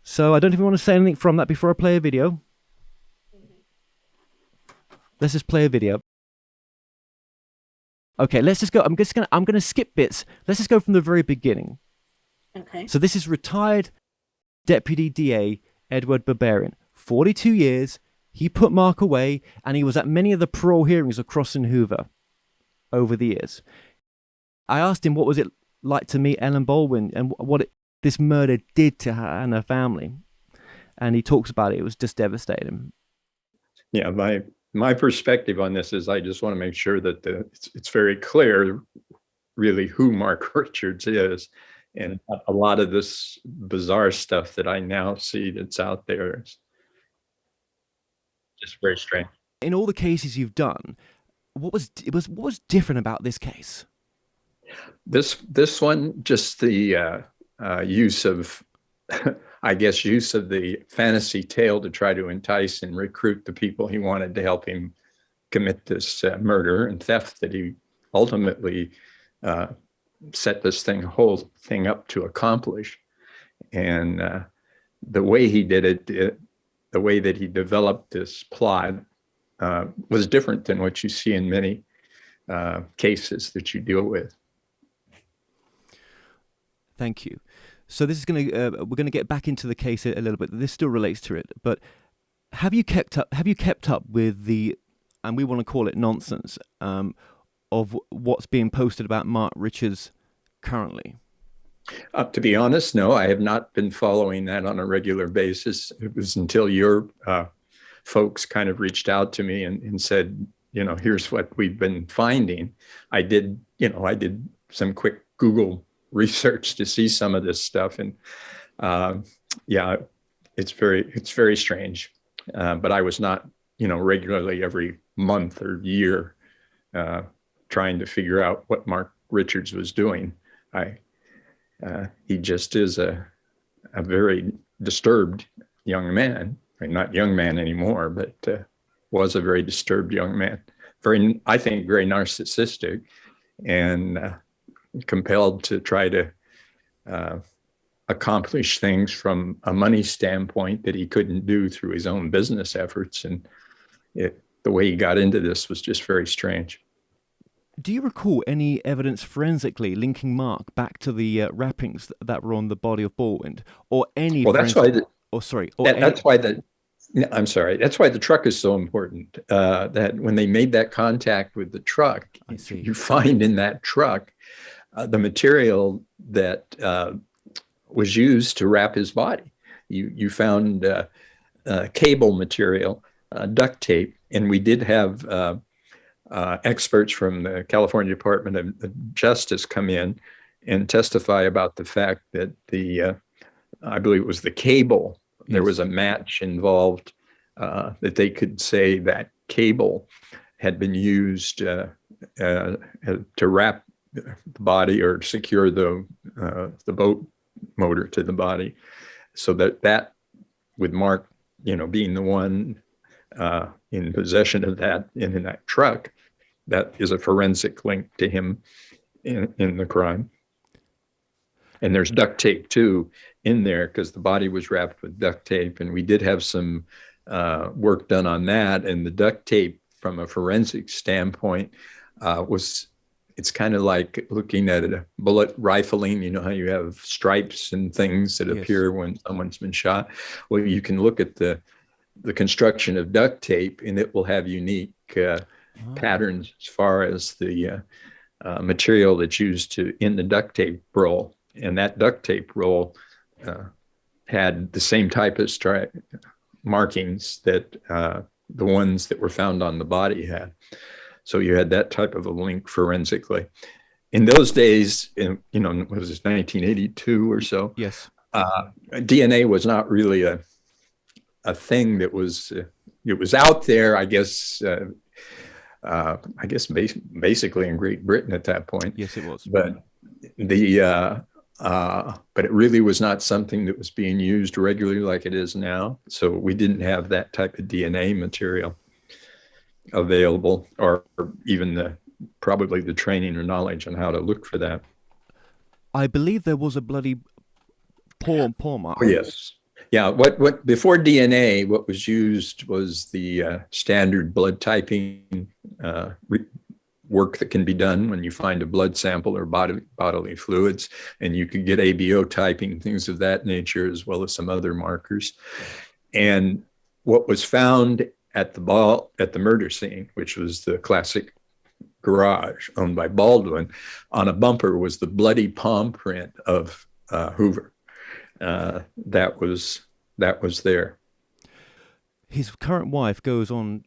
S1: So I don't even want to say anything from that before I play a video. Let's just play a video. Okay, let's just go. I'm gonna skip bits. Let's just go from the very beginning.
S3: Okay.
S1: So this is retired Deputy DA Edward Barbarian, 42 years. He put Mark away, and he was at many of the parole hearings across in Hoover over the years. I asked him what was it like to meet Ellen Baldwin and what this murder did to her and her family. And he talks about it. It was just devastating.
S9: Yeah, my perspective on this is I just want to make sure that it's very clear really who Mark Richards is. And a lot of this bizarre stuff that I now see that's out there is just very strange.
S1: In all the cases you've done, what was different about this case?
S9: This one, just the use of, I guess, use of the fantasy tale to try to entice and recruit the people he wanted to help him commit this murder and theft that he ultimately set this whole thing up to accomplish. And the way he did it, the way that he developed this plot, was different than what you see in many cases that you deal with.
S1: Thank you. So this is we're going to get back into the case a little bit. This still relates to it, but have you kept up with the, and we want to call it nonsense, of what's being posted about Mark Richards currently?
S9: To be honest, no, I have not been following that on a regular basis. It was until your folks kind of reached out to me and said, here's what we've been finding. I did some quick Google research to see some of this stuff, and it's very strange. But I was not, regularly every month or year trying to figure out what Mark Richards was doing. He just is a very disturbed young man. Not young man anymore, but was a very disturbed young man. I think very narcissistic, and compelled to try to accomplish things from a money standpoint that he couldn't do through his own business efforts. And the way he got into this was just very strange.
S1: Do you recall any evidence forensically linking Mark back to the wrappings that were on the body of Baldwin, or any?
S9: Well, that's why. That's why the truck is so important. That when they made that contact with the truck, you find in that truck the material that was used to wrap his body. You found cable material, duct tape, and we did have experts from the California Department of Justice come in and testify about the fact that I believe it was the cable. Yes. There was a match involved that they could say that cable had been used to wrap the body or secure the boat motor to the body, so that with Mark, being the one in possession of that in that truck, that is a forensic link to him in the crime. And there's duct tape too in there, because the body was wrapped with duct tape, and we did have some work done on that. And the duct tape, from a forensic standpoint, it's kind of like looking at a bullet rifling. You know how you have stripes and things that appear when someone's been shot? Well, you can look at the construction of duct tape, and it will have unique patterns as far as the material that's used in the duct tape roll. And that duct tape roll had the same type of markings that the ones that were found on the body had. So you had that type of a link forensically. In those days, what was this, 1982 or so?
S1: Yes.
S9: DNA was not really a thing that was, it was out there, I guess basically in Great Britain at that point.
S1: Yes, it was.
S9: But but it really was not something that was being used regularly like it is now. So we didn't have that type of DNA material available, or even probably the training or knowledge on how to look for that.
S1: I believe there was a bloody paw mark.
S9: Oh, yes. Yeah. What before DNA, what was used was the standard blood typing work that can be done when you find a blood sample or bodily fluids, and you could get ABO typing, things of that nature, as well as some other markers. And what was found at the murder scene, which was the classic garage owned by Baldwin, on a bumper was the bloody palm print of Hoover. That was there.
S1: His current wife goes on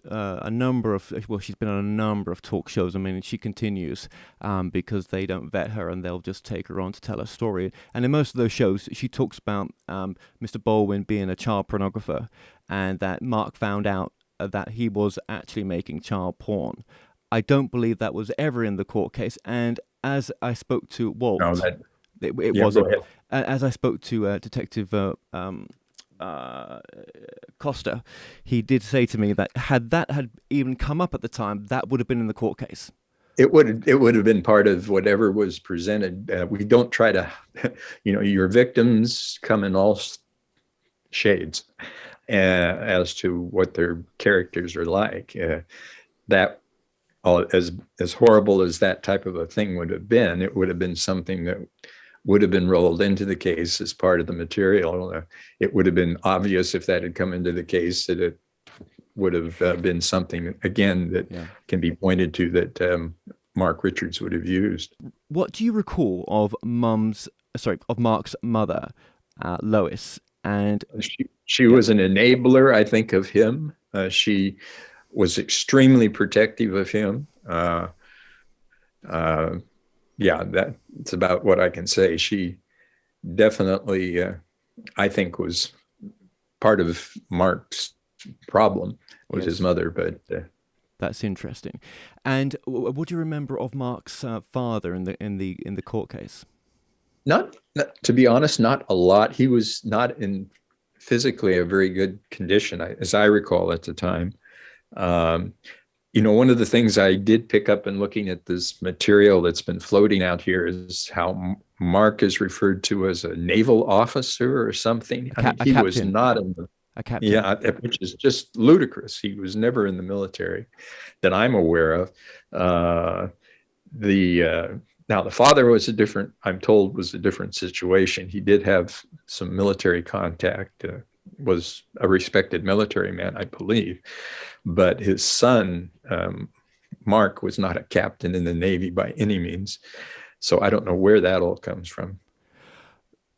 S1: she's been on a number of talk shows. I mean, she continues because they don't vet her and they'll just take her on to tell her story. And in most of those shows, she talks about Mr. Baldwin being a child pornographer, and that Mark found out that he was actually making child porn. I don't believe that was ever in the court case. And as I spoke to Walt, it wasn't. As I spoke to Detective Costa, he did say to me that had even come up at the time, that would have been in the court case.
S9: It would have been part of whatever was presented. We don't try to, your victims come in all shades. as to what their characters are like. That as horrible as that type of a thing would have been, it would have been something that would have been rolled into the case as part of the material. It would have been obvious if that had come into the case that it would have been something, again, that can be pointed to that Mark Richards would have used.
S1: What do you recall of Mark's mother, Lois? And
S9: she was an enabler, I think, of him. She was extremely protective of him. That's about what I can say. She definitely, I think, was part of Mark's problem was his mother. But
S1: that's interesting. And what do you remember of Mark's father in the court case?
S9: Not, to be honest, not a lot. He was not in physically a very good condition, as I recall at the time. One of the things I did pick up in looking at this material that's been floating out here is how Mark is referred to as a naval officer or something. He was not in
S1: a captain.
S9: Yeah, which is just ludicrous. He was never in the military that I'm aware of. Now, the father was I'm told, was a different situation. He did have some military contact, was a respected military man, I believe. But his son, Mark, was not a captain in the Navy by any means. So I don't know where that all comes from.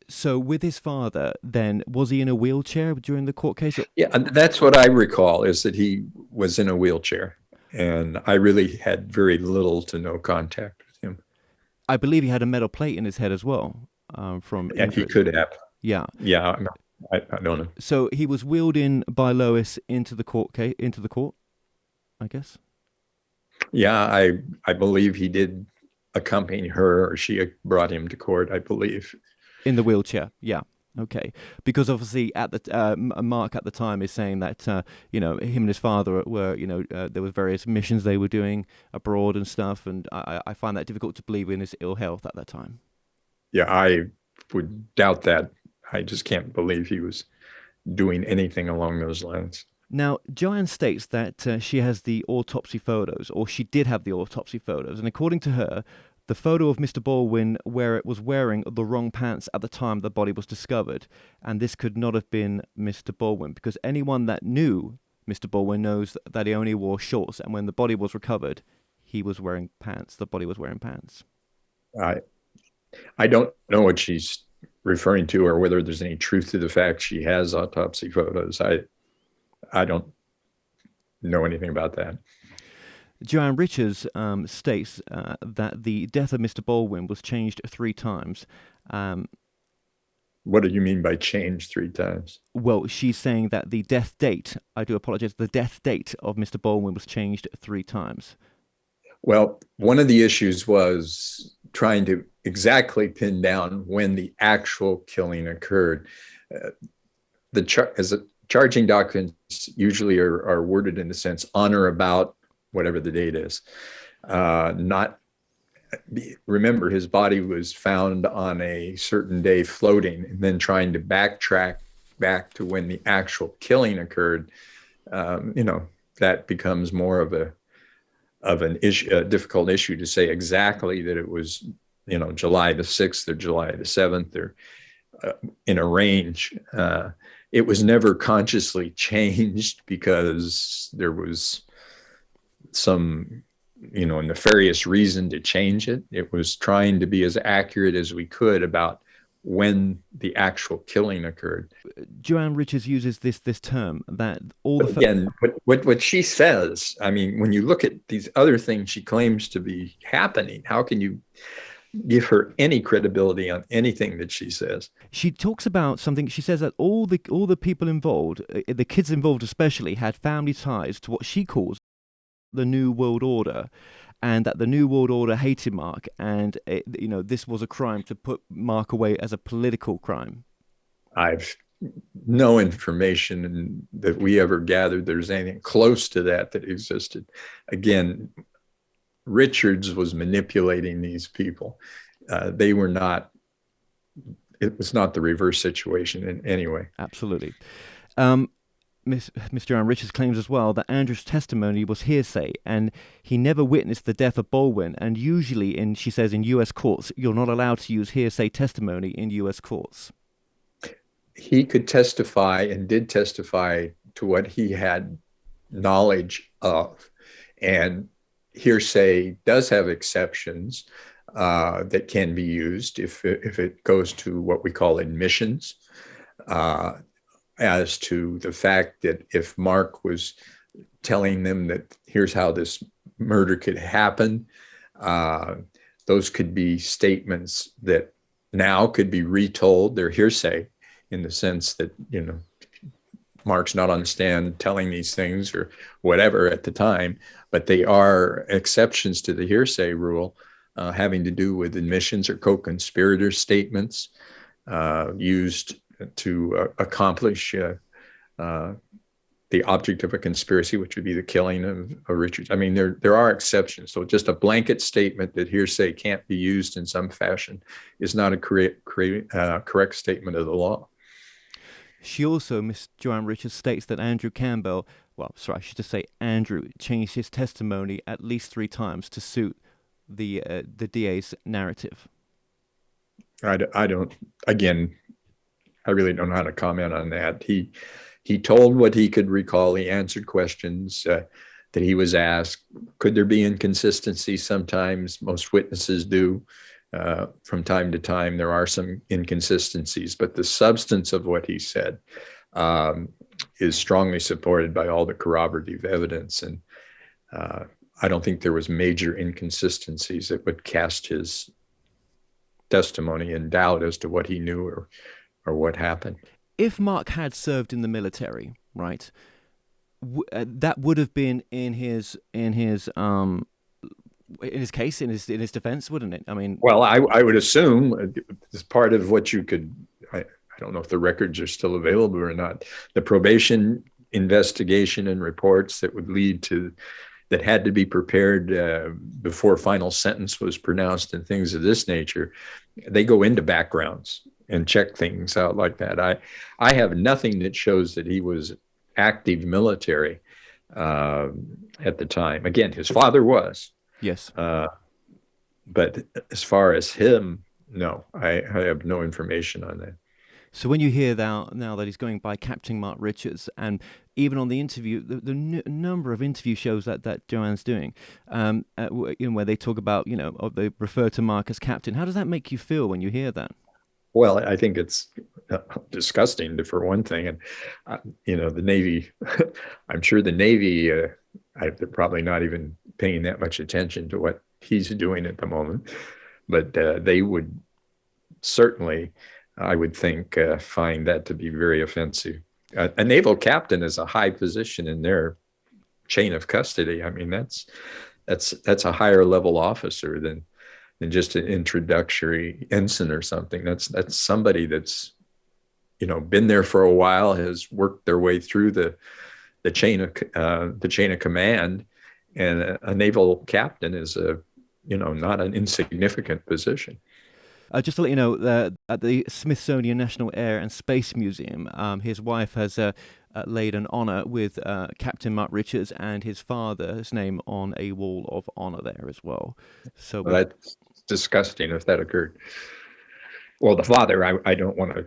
S1: So with his father, then, was he in a wheelchair during the court case?
S9: Yeah, that's what I recall, is that he was in a wheelchair. And I really had very little to no contact with him.
S1: I believe he had a metal plate in his head as well.
S9: He could have.
S1: Yeah.
S9: Yeah, I don't know.
S1: So he was wheeled in by Lois into the court, I guess.
S9: Yeah, I believe he did accompany her, or she brought him to court, I believe.
S1: In the wheelchair, yeah. Okay, because obviously Mark at the time is saying that him and his father were there were various missions they were doing abroad and stuff, and I find that difficult to believe in his ill health at that time.
S9: Yeah, I would doubt that. I just can't believe he was doing anything along those lines.
S1: Now, Joanne states that she has the autopsy photos, or she did have the autopsy photos, and according to her, the photo of Mr. Baldwin where it was wearing the wrong pants at the time the body was discovered. And this could not have been Mr. Baldwin, because anyone that knew Mr. Baldwin knows that he only wore shorts. And when the body was recovered, he was wearing pants. The body was wearing pants.
S9: I don't know what she's referring to, or whether there's any truth to the fact she has autopsy photos. I don't know anything about that.
S1: Joanne Richards states that the death of Mr. Baldwin was changed 3 times.
S9: What do you mean by changed 3 times?
S1: Well, she's saying that the death date, I do apologize, the death date of Mr. Baldwin was changed 3 times.
S9: Well, one of the issues was trying to exactly pin down when the actual killing occurred. As a charging documents usually are worded in the sense on or about whatever the date is. Remember, his body was found on a certain day floating, and then trying to backtrack back to when the actual killing occurred. That becomes more of an issue, a difficult issue to say exactly that it was, July the 6th or July the 7th, or in a range. It was never consciously changed because there was some nefarious reason to change it. It was trying to be as accurate as we could about when the actual killing occurred.
S1: Joanne Richards uses this term that
S9: what she says, when you look at these other things she claims to be happening, how can you give her any credibility on anything that she says?
S1: She talks about something. She says that all the people involved, the kids involved especially, had family ties to what she calls the New World Order, and that the New World Order hated Mark, and this was a crime to put Mark away as a political crime.
S9: I've no information that we ever gathered there's anything close to that existed. Again, Richards was manipulating these people. They were not. It was not the reverse situation in any way.
S1: Absolutely. Mr. Joanne Richards claims as well that Andrew's testimony was hearsay and he never witnessed the death of Baldwin. And usually, she says, in U.S. courts, you're not allowed to use hearsay testimony in U.S. courts.
S9: He could testify and did testify to what he had knowledge of. And hearsay does have exceptions that can be used if it goes to what we call admissions, as to the fact that if Mark was telling them that here's how this murder could happen, those could be statements that now could be retold. They're hearsay in the sense that, Mark's not on the stand telling these things or whatever at the time, but they are exceptions to the hearsay rule, having to do with admissions or co-conspirator statements used to accomplish the object of a conspiracy, which would be the killing of Richard. I mean, there are exceptions. So just a blanket statement that hearsay can't be used in some fashion is not a correct statement of the law.
S1: She also, Miss Joanne Richards, states that Andrew Campbell, I should just say Andrew, changed his testimony at least 3 times to suit the DA's narrative.
S9: I don't, again, I really don't know how to comment on that. He told what he could recall. He answered questions that he was asked. Could there be inconsistencies? Sometimes, most witnesses do. From time to time, there are some inconsistencies, but the substance of what he said is strongly supported by all the corroborative evidence. And I don't think there was major inconsistencies that would cast his testimony in doubt as to what he knew or what happened.
S1: If Mark had served in the military, right, that would have been in his case, in his defense, wouldn't it? I mean,
S9: well, I would assume as part of what you could, I don't know if the records are still available or not, the probation investigation and reports that would lead to, that had to be prepared before final sentence was pronounced and things of this nature, they go into backgrounds and check things out like that. I have nothing that shows that he was active military at the time. Again, his father was.
S1: Yes.
S9: But as far as him, no, I have no information on that.
S1: So when you hear now that he's going by Captain Mark Richards, and even on the interview, the number of interview shows that Joanne's doing, where they talk about, they refer to Mark as Captain. How does that make you feel when you hear that?
S9: Well, I think it's disgusting, for one thing. And, the Navy, I'm sure the Navy, they're probably not even paying that much attention to what he's doing at the moment. But they would certainly, I would think, find that to be very offensive. A naval captain is a high position in their chain of custody. I mean, that's a higher level officer than just an introductory ensign or something. That's somebody that's, been there for a while, has worked their way through the chain of command, and a naval captain is not an insignificant position.
S1: Just to let you know, at the Smithsonian National Air and Space Museum, his wife has laid an honor with Captain Mark Richards and his father's name on a wall of honor there as well. So
S9: that's disgusting if that occurred. Well, the father, I don't want to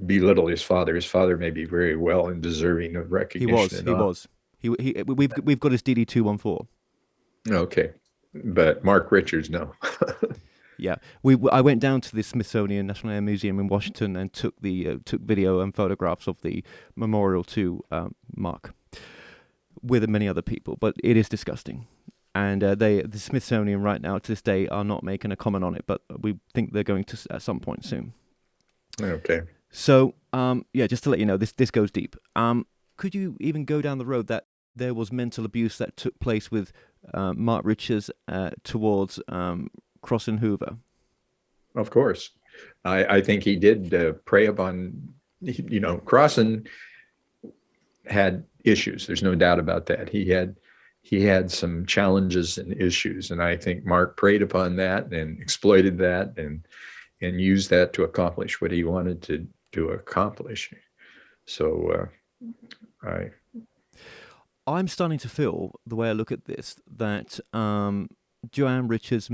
S9: belittle his father. His father may be very well and deserving of recognition.
S1: He was. We've got his DD-214.
S9: Okay, but Mark Richards, no.
S1: Yeah, I went down to the Smithsonian National Air Museum in Washington and took video and photographs of the memorial to Mark with many other people. But it is disgusting, and the Smithsonian right now to this day are not making a comment on it. But we think they're going to at some point soon.
S9: Okay.
S1: So just to let you know, this goes deep. Could you even go down the road that there was mental abuse that took place with Mark Richards towards Cross and Hoover?
S9: Of course. I think he did prey upon, Crossan had issues. There's no doubt about that. He had some challenges and issues, and I think Mark preyed upon that and exploited that and used that to accomplish what he wanted to accomplish. So
S1: I'm starting to feel, the way I look at this, that Joanne Richards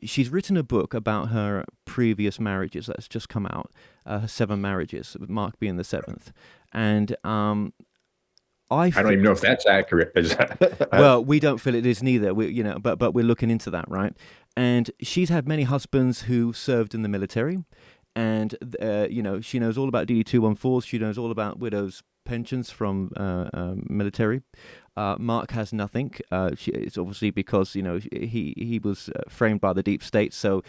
S1: she's written a book about her previous marriages that's just come out, her 7 marriages, with Mark being the 7th, and I don't
S9: even know if that's accurate.
S1: Well, we don't feel it is neither. But we're looking into that, right? And she's had many husbands who served in the military, and she knows all about DD-214s. She knows all about widows' pensions from military. Mark has nothing. It's obviously because he was framed by the deep state, so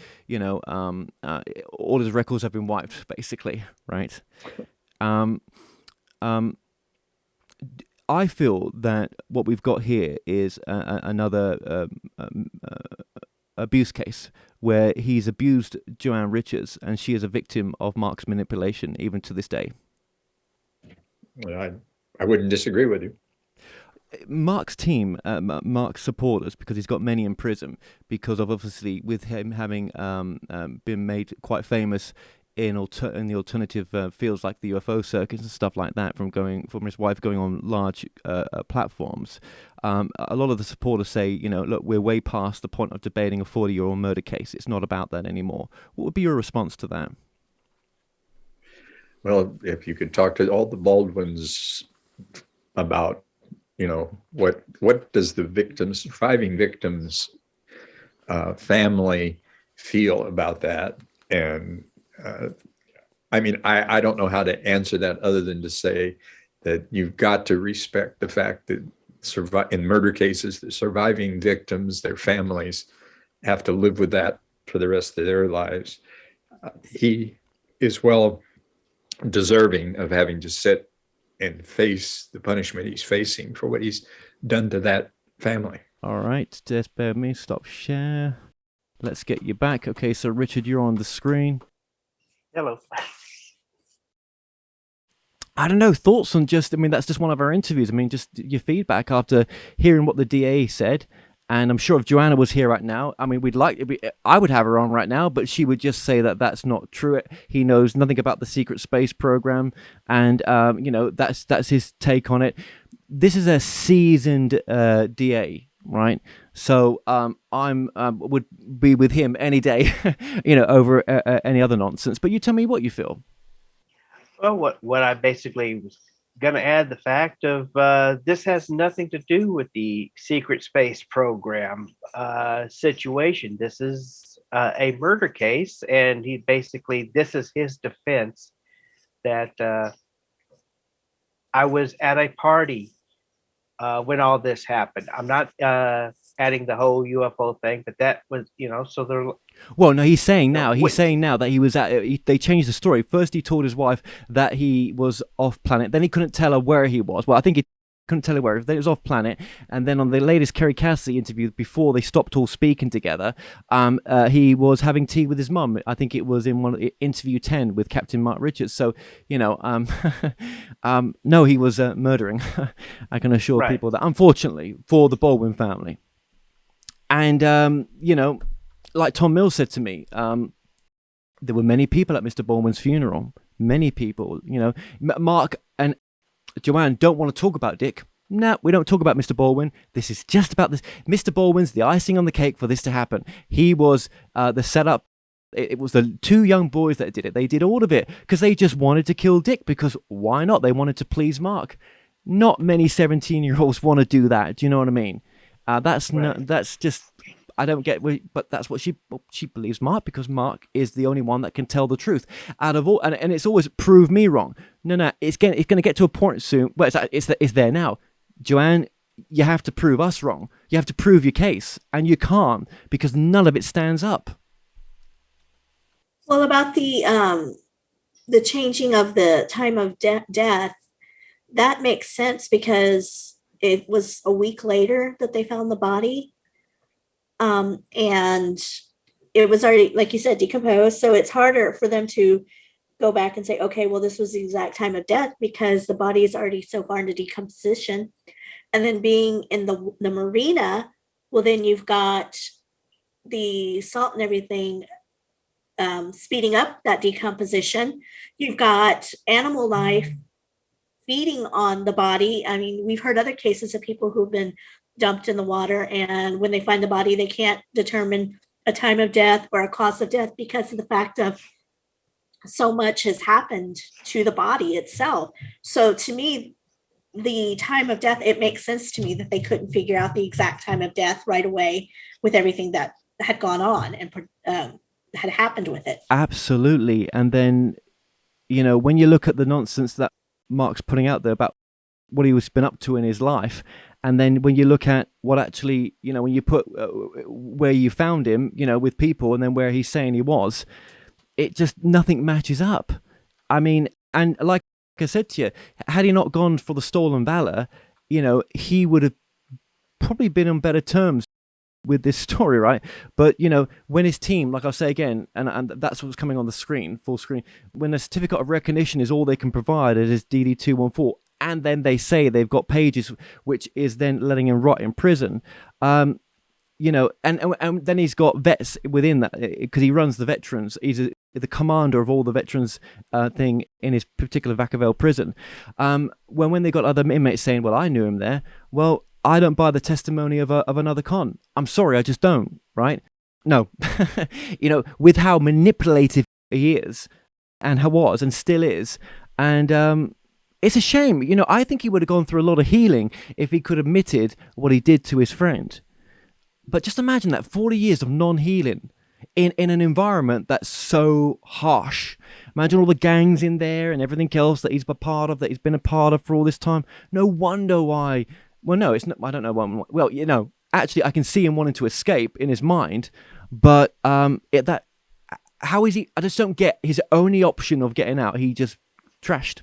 S1: all his records have been wiped, basically, right? I feel that what we've got here is another abuse case where he's abused Joanne Richards, and she is a victim of Mark's manipulation, even to this day.
S9: Well, I wouldn't disagree with you.
S1: Mark's team, Mark's supporters, because he's got many in prison, because of obviously with him having been made quite famous in the alternative fields like the UFO circuits and stuff like that, from his wife going on large platforms. A lot of the supporters say, look, we're way past the point of debating a 40-year-old murder case. It's not about that anymore. What would be your response to that?
S9: Well, if you could talk to all the Baldwins about, what does the surviving victims' family feel about that? And I don't know how to answer that other than to say that you've got to respect the fact that in murder cases, the surviving victims, their families, have to live with that for the rest of their lives. He is well deserving of having to sit and face the punishment he's facing for what he's done to that family.
S1: All right, just bear with me. Stop share. Let's get you back. Okay, so Richard, you're on the screen.
S2: Hello.
S1: I don't know, thoughts on that's just one of our interviews. Just your feedback after hearing what the DA said. And I'm sure if Joanna was here right now, I would have her on right now, but she would just say that that's not true. He knows nothing about the secret space program, and that's his take on it. This is a seasoned DA, right? So I'm would be with him any day, over any other nonsense. But you tell me what you feel.
S2: Well, what I basically was going to add the fact of this has nothing to do with the secret space program situation. This is a murder case, and this is his defense that I was at a party when all this happened. I'm not adding the whole UFO thing, but that was, so they're.
S1: Well, no, he's saying now that he was they changed the story. First, he told his wife that he was off planet. Then he couldn't tell her where he was. Well, I think he couldn't tell her where. Then it was off planet. And then on the latest Kerry Cassidy interview, before they stopped all speaking together, he was having tea with his mum. I think it was in interview 10 with Captain Mark Richards. So, no, he was murdering. I can assure people that, unfortunately, for the Baldwin family. And, like Tom Mills said to me, there were many people at Mr. Baldwin's funeral. Many people, Mark and Joanne don't want to talk about Dick. No, we don't talk about Mr. Baldwin. This is just about this. Mr. Baldwin's the icing on the cake for this to happen. He was the setup. It was the 2 young boys that did it. They did all of it because they just wanted to kill Dick, because why not? They wanted to please Mark. Not many 17-year-olds want to do that. Do you know what I mean? That's just, I don't get, but that's what she believes Mark, because Mark is the only one that can tell the truth out of all, and it's always prove me wrong. No, it's going to get to a point soon. Well, it's there now. Joanne, you have to prove us wrong. You have to prove your case, and you can't, because none of it stands up.
S3: Well, about the changing of the time of death, that makes sense, because it was a week later that they found the body. And it was already, like you said, decomposed. So it's harder for them to go back and say, okay, well, this was the exact time of death, because the body is already so far into decomposition. And then being in the marina, well, then you've got the salt and everything speeding up that decomposition. You've got animal life feeding on the body. I mean, we've heard other cases of people who've been dumped in the water, and when they find the body, they can't determine a time of death or a cause of death because of the fact of so much has happened to the body itself. So to me, the time of death, it makes sense to me that they couldn't figure out the exact time of death right away with everything that had gone on and had happened with it.
S1: Absolutely. And then, when you look at the nonsense that Mark's putting out there about what he was been up to in his life, and then when you look at what actually, when you put where you found him, with people, and then where he's saying he was, it just, nothing matches up. I mean, and like I said to you, had he not gone for the stolen Valor, he would have probably been on better terms with this story, right? But when his team, like I'll say again, and that's what's coming on the screen, full screen, when a certificate of recognition is all they can provide, it is DD214, and then they say they've got pages, which is then letting him rot in prison. And then he's got vets within that, because he runs the veterans. He's the commander of all the veterans thing in his particular Vacaville prison. When they got other inmates saying, well, I knew him there. Well, I don't buy the testimony of another con. I'm sorry, I just don't, right? No. With how manipulative he is and how was and still is. And it's a shame. I think he would have gone through a lot of healing if he could have admitted what he did to his friend. But just imagine that 40 years of non-healing in an environment that's so harsh. Imagine all the gangs in there and everything else that he's a part of, that he's been a part of for all this time. No wonder why. Well, no, it's not. I don't know why. Well, actually, I can see him wanting to escape in his mind, but how is he? I just don't get his only option of getting out. He just trashed.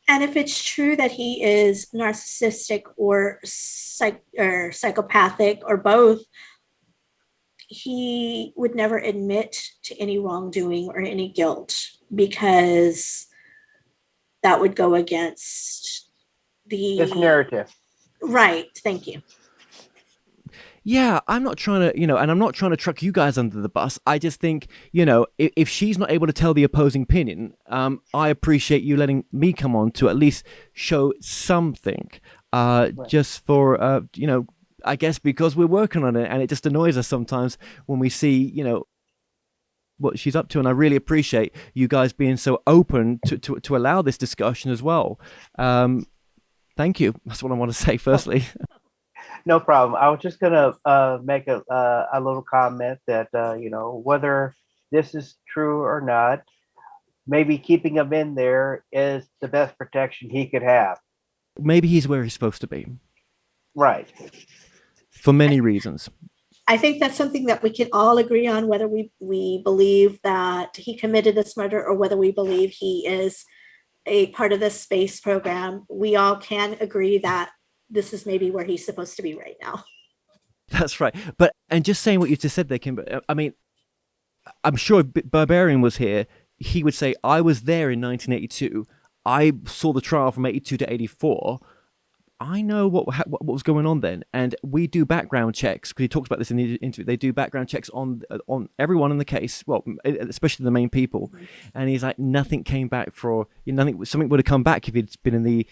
S3: And if it's true that he is narcissistic or psychopathic or both, he would never admit to any wrongdoing or any guilt, because that would go against
S2: this narrative.
S3: Right. Thank you.
S1: Yeah, I'm not trying to, and I'm not trying to truck you guys under the bus. I just think, if she's not able to tell the opposing opinion, I appreciate you letting me come on to at least show something, right. Just for, I guess because we're working on it, and it just annoys us sometimes when we see, what she's up to. And I really appreciate you guys being so open to allow this discussion as well. Thank you. That's what I want to say firstly.
S2: No problem. I was just gonna make a little comment that whether this is true or not, maybe keeping him in there is the best protection he could have.
S1: Maybe he's where he's supposed to be.
S2: Right.
S1: For many reasons.
S3: I think that's something that we can all agree on, whether we believe that he committed this murder or whether we believe he is a part of this space program. We all can agree that this is maybe where he's supposed to be right now.
S1: That's right. And just saying what you just said there, Kimbra, I mean, I'm sure if Barbarian was here, he would say, I was there in 1982. I saw the trial from 82 to 84. I know what was going on then. And we do background checks, because he talks about this in the interview. They do background checks on everyone in the case, well, especially the main people. Mm-hmm. And he's like, nothing came back for, something would have come back if he'd been in the,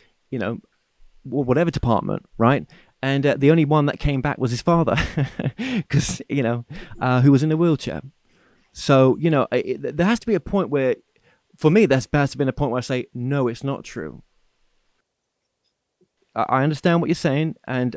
S1: whatever department, right? And the only one that came back was his father, because who was in a wheelchair. So there has to be a point where, for me, there has to be a point where I say, no, it's not true. I understand what you're saying, and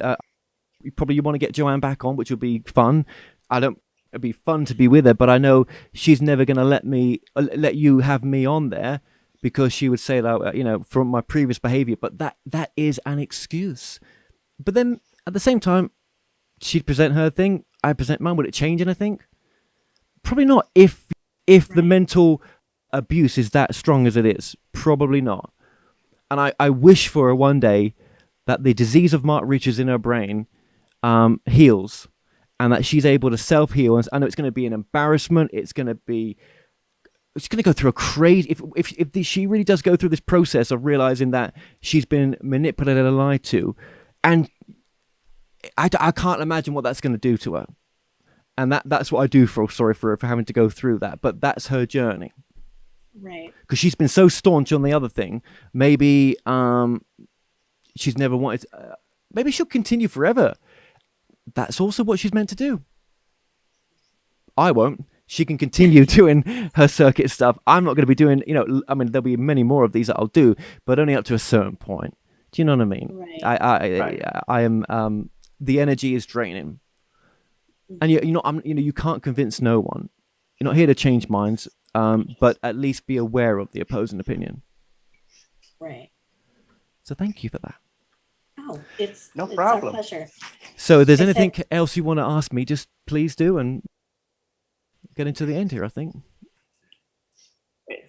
S1: you want to get Joanne back on, which will be fun. It'd be fun to be with her, but I know she's never going to let you have me on there, because she would say that, from my previous behavior, but that is an excuse. But then at the same time, she'd present her thing, I present mine. Would it change anything? Probably not. If the mental abuse is that strong as it is, probably not. And I wish for her one day that the disease of Mark Richards in her brain heals, and that she's able to self-heal. And I know it's going to be an embarrassment. It's going to go through a crazy, if she really does go through this process of realizing that she's been manipulated and lied to, and I can't imagine what that's going to do to her. And that's what I do feel sorry for her, for having to go through that. But that's her journey.
S3: Right.
S1: Because she's been so staunch on the other thing. Maybe she's never wanted. Maybe she'll continue forever. That's also what she's meant to do. I won't. She can continue doing her circuit stuff. I'm not going to be doing, I mean, there'll be many more of these that I'll do, but only up to a certain point. Do you know what I mean?
S3: Right.
S1: I am, the energy is draining. And you can't convince no one. You're not here to change minds, but at least be aware of the opposing opinion.
S3: Right.
S1: So thank you for that.
S3: Oh, it's
S2: No
S3: it's
S2: problem.
S3: our pleasure.
S1: So if there's anything else you want to ask me, just please do and get into the end here, I think.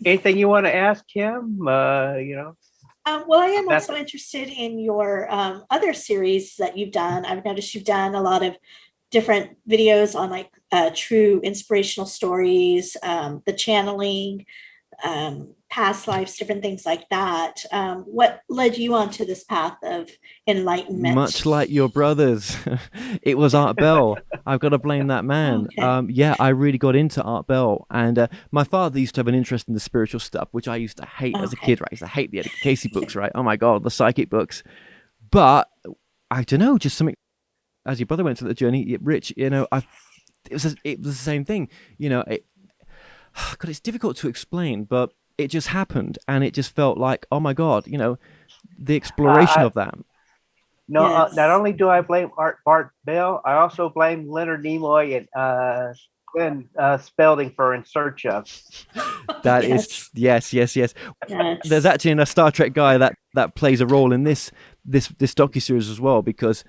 S2: Anything you want to ask him?
S3: Well, I am also interested in your other series that you've done. I've noticed you've done a lot of different videos on like true inspirational stories, the channeling, past lives, different things like that. What led you onto this path of enlightenment?
S1: Much like your brothers, it was Art Bell. I've got to blame that man.
S3: Okay.
S1: I really got into Art Bell, and my father used to have an interest in the spiritual stuff, which I used to hate as a kid. Right, I used to hate the Edgar Casey books. Right, oh my god, the psychic books. But I don't know, just something. As your brother went through the journey, Rich, it was the same thing. God, it's difficult to explain, but it just happened, and it just felt like, oh my god, the exploration of that.
S2: No,
S3: Yes.
S2: not only do I blame Bart Bell, I also blame Leonard Nimoy and Glenn Spalding for In Search Of.
S1: That is yes.
S3: Yes.
S1: There's actually a Star Trek guy that plays a role in this docuseries as well, because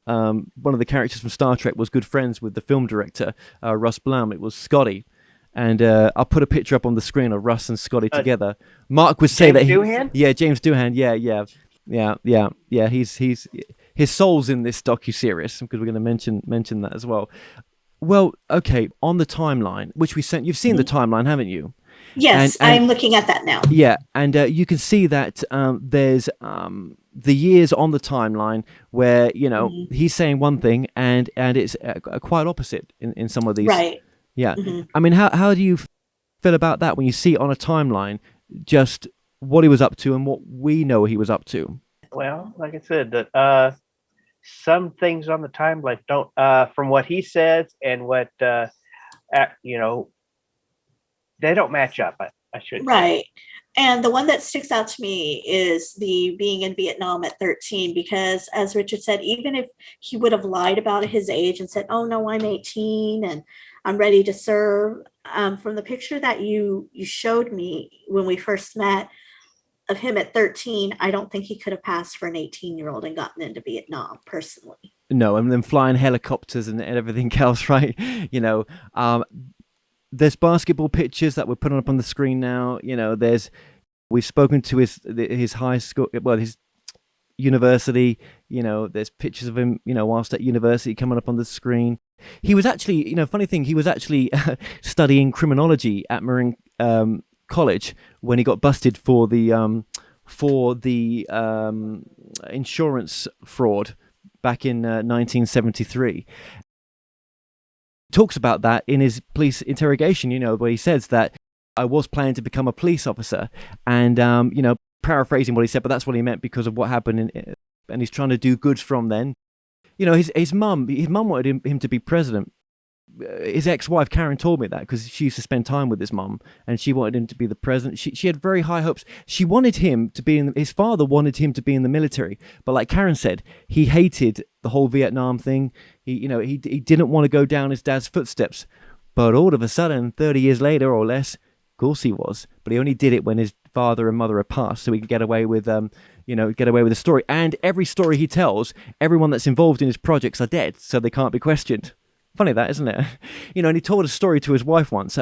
S1: one of the characters from Star Trek was good friends with the film director, Russ Blum. It was Scotty. And I'll put a picture up on the screen of Russ and Scotty together. Mark would say
S2: James
S1: that
S2: Doohan?
S1: James Doohan, yeah. He's his soul's in this docuseries, because we're going to mention that as well. Well, okay, on the timeline, which we sent, you've seen the timeline, haven't you?
S3: Yes,
S1: And
S3: I'm looking at that now.
S1: yeah, and you can see that there's the years on the timeline where he's saying one thing and it's quite opposite in some of these.
S3: Right.
S1: Yeah.
S3: Mm-hmm.
S1: I mean, how do you feel about that when you see on a timeline just what he was up to and what we know he was up to?
S2: Well, like I said, that some things on the timeline don't, from what he says and what they don't match up. I should say.
S3: Right. And the one that sticks out to me is the being in Vietnam at 13, because as Richard said, even if he would have lied about his age and said, oh no, I'm 18 and I'm ready to serve, from the picture that you showed me when we first met of him at 13, I don't think he could have passed for an 18-year-old and gotten into Vietnam personally.
S1: No, and then flying helicopters and everything else, right? There's basketball pictures that we're putting up on the screen now. We've spoken to his high school, his university. There's pictures of him, whilst at university coming up on the screen. He was actually, funny thing, he was actually studying criminology at Marin College when he got busted for the insurance fraud back in 1973. Talks about that in his police interrogation, where he says that I was planning to become a police officer, and paraphrasing what he said, but that's what he meant because of what happened, and he's trying to do good from then. His mum wanted him to be president. His ex-wife Karen told me that, because she used to spend time with his mum, and she wanted him to be the president. She had very high hopes. She wanted him to be his father wanted him to be in the military, but like Karen said, he hated the whole Vietnam thing. He didn't want to go down his dad's footsteps. But all of a sudden, 30 years later or less, of course he was. But he only did it when his father and mother had passed, so he could get away with the story. And every story he tells, everyone that's involved in his projects are dead, so they can't be questioned. Funny that, isn't it? And he told a story to his wife once,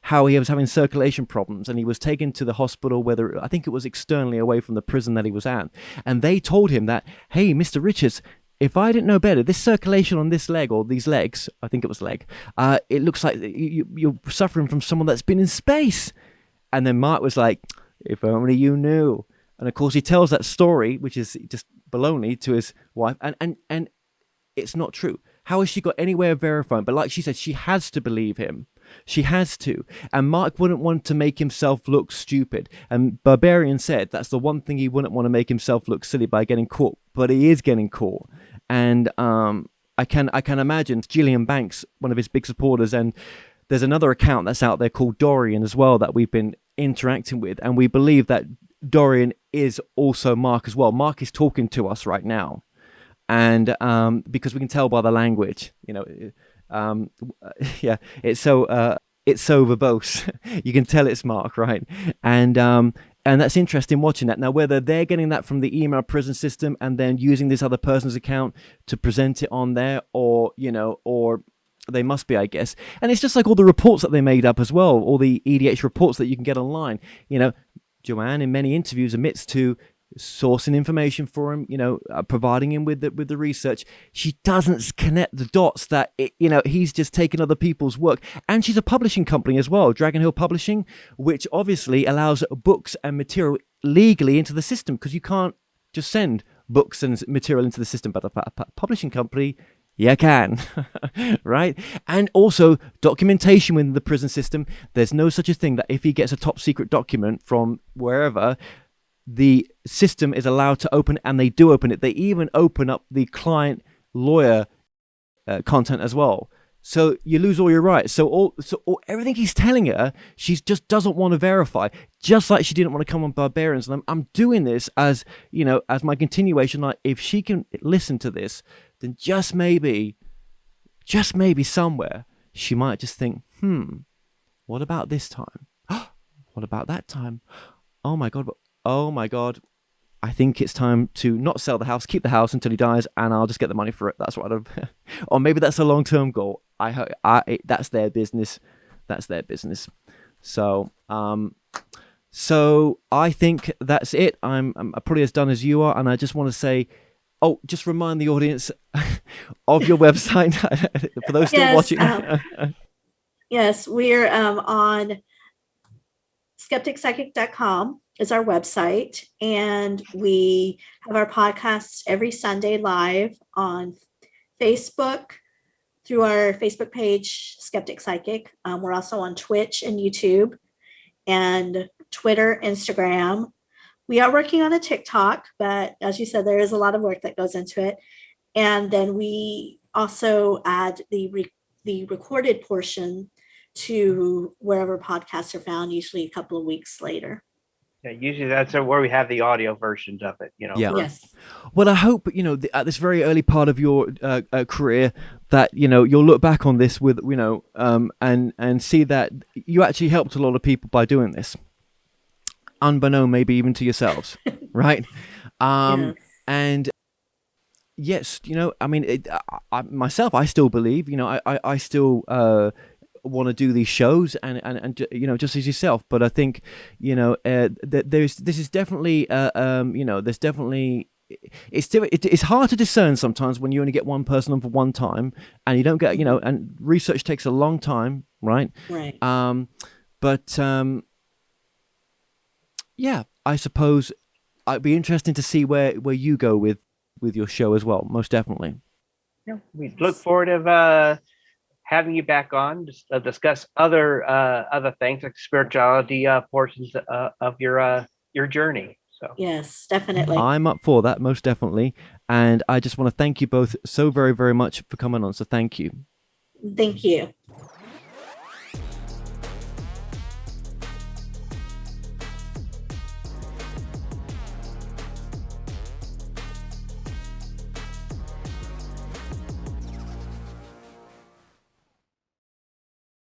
S1: how he was having circulation problems, and he was taken to the hospital, I think it was externally away from the prison that he was at. And they told him that, hey, Mr. Richards, if I didn't know better, this circulation on this leg or these legs, I think it was leg, it looks like you're suffering from someone that's been in space. And then Mark was like, if only you knew. And of course he tells that story, which is just baloney, to his wife, and it's not true. How has she got any way of verifying? But like she said, she has to believe him. She has to. And Mark wouldn't want to make himself look stupid. And Barbarian said that's the one thing he wouldn't want to make himself look silly by getting caught. But he is getting caught. And I can imagine Gillian Banks, one of his big supporters, and there's another account that's out there called Dorian as well that we've been interacting with. And we believe that Dorian is also Mark as well. Mark is talking to us right now. And because we can tell by the language, yeah, it's so verbose. You can tell it's Mark, right? And that's interesting watching that. Now, whether they're getting that from the email prison system and then using this other person's account to present it on there, or they must be, I guess. And it's just like all the reports that they made up as well, all the EDH reports that you can get online. Joanne, in many interviews, admits to sourcing information for him, providing him with the research. She doesn't connect the dots that he's just taken other people's work. And she's a publishing company as well, Dragon Hill Publishing, which obviously allows books and material legally into the system, because you can't just send books and material into the system, but a publishing company, you can. Right? And also documentation within the prison system. There's no such a thing that if he gets a top secret document from wherever, the system is allowed to open, and they do open it. They even open up the client lawyer content as well. So you lose all your rights. So everything he's telling her, she just doesn't want to verify. Just like she didn't want to come on Barbarians. And I'm doing this as my continuation. Like, if she can listen to this, then just maybe somewhere she might just think, what about this time? What about that time? Oh my God, I think it's time to not sell the house, keep the house until he dies, and I'll just get the money for it. That's what I'd or maybe that's a long-term goal. That's their business. That's their business. So I think that's it. I'm probably as done as you are, and I just want to say, just remind the audience of your website for those still watching.
S3: Yes, we're on skepticpsychic.com is our website, and we have our podcasts every Sunday live on Facebook through our Facebook page, Skeptic Psychic. We're also on Twitch and YouTube and Twitter, Instagram. We are working on a TikTok, but as you said, there is a lot of work that goes into it. And then we also add the recorded portion to wherever podcasts are found, usually a couple of weeks later.
S2: Yeah, usually that's where we have the audio versions of it.
S1: Yeah.
S3: Yes.
S1: Well, I hope at this very early part of your career that you'll look back on this with and see that you actually helped a lot of people by doing this, unbeknown maybe even to yourselves, right?
S3: Yes.
S1: And yes, I mean, myself, I still believe, I still want to do these shows and just as yourself, but I think this is definitely there's definitely it's hard to discern sometimes when you only get one person on for one time and you don't get and research takes a long time, right? But yeah, I suppose it'd be interesting to see where you go with your show as well, most definitely.
S2: Yeah, we look forward to having you back on to discuss other things like spirituality portions of your journey. So
S3: yes, definitely.
S1: I'm up for that, most definitely. And I just want to thank you both so very, very much for coming on. So thank you.
S3: Thank you.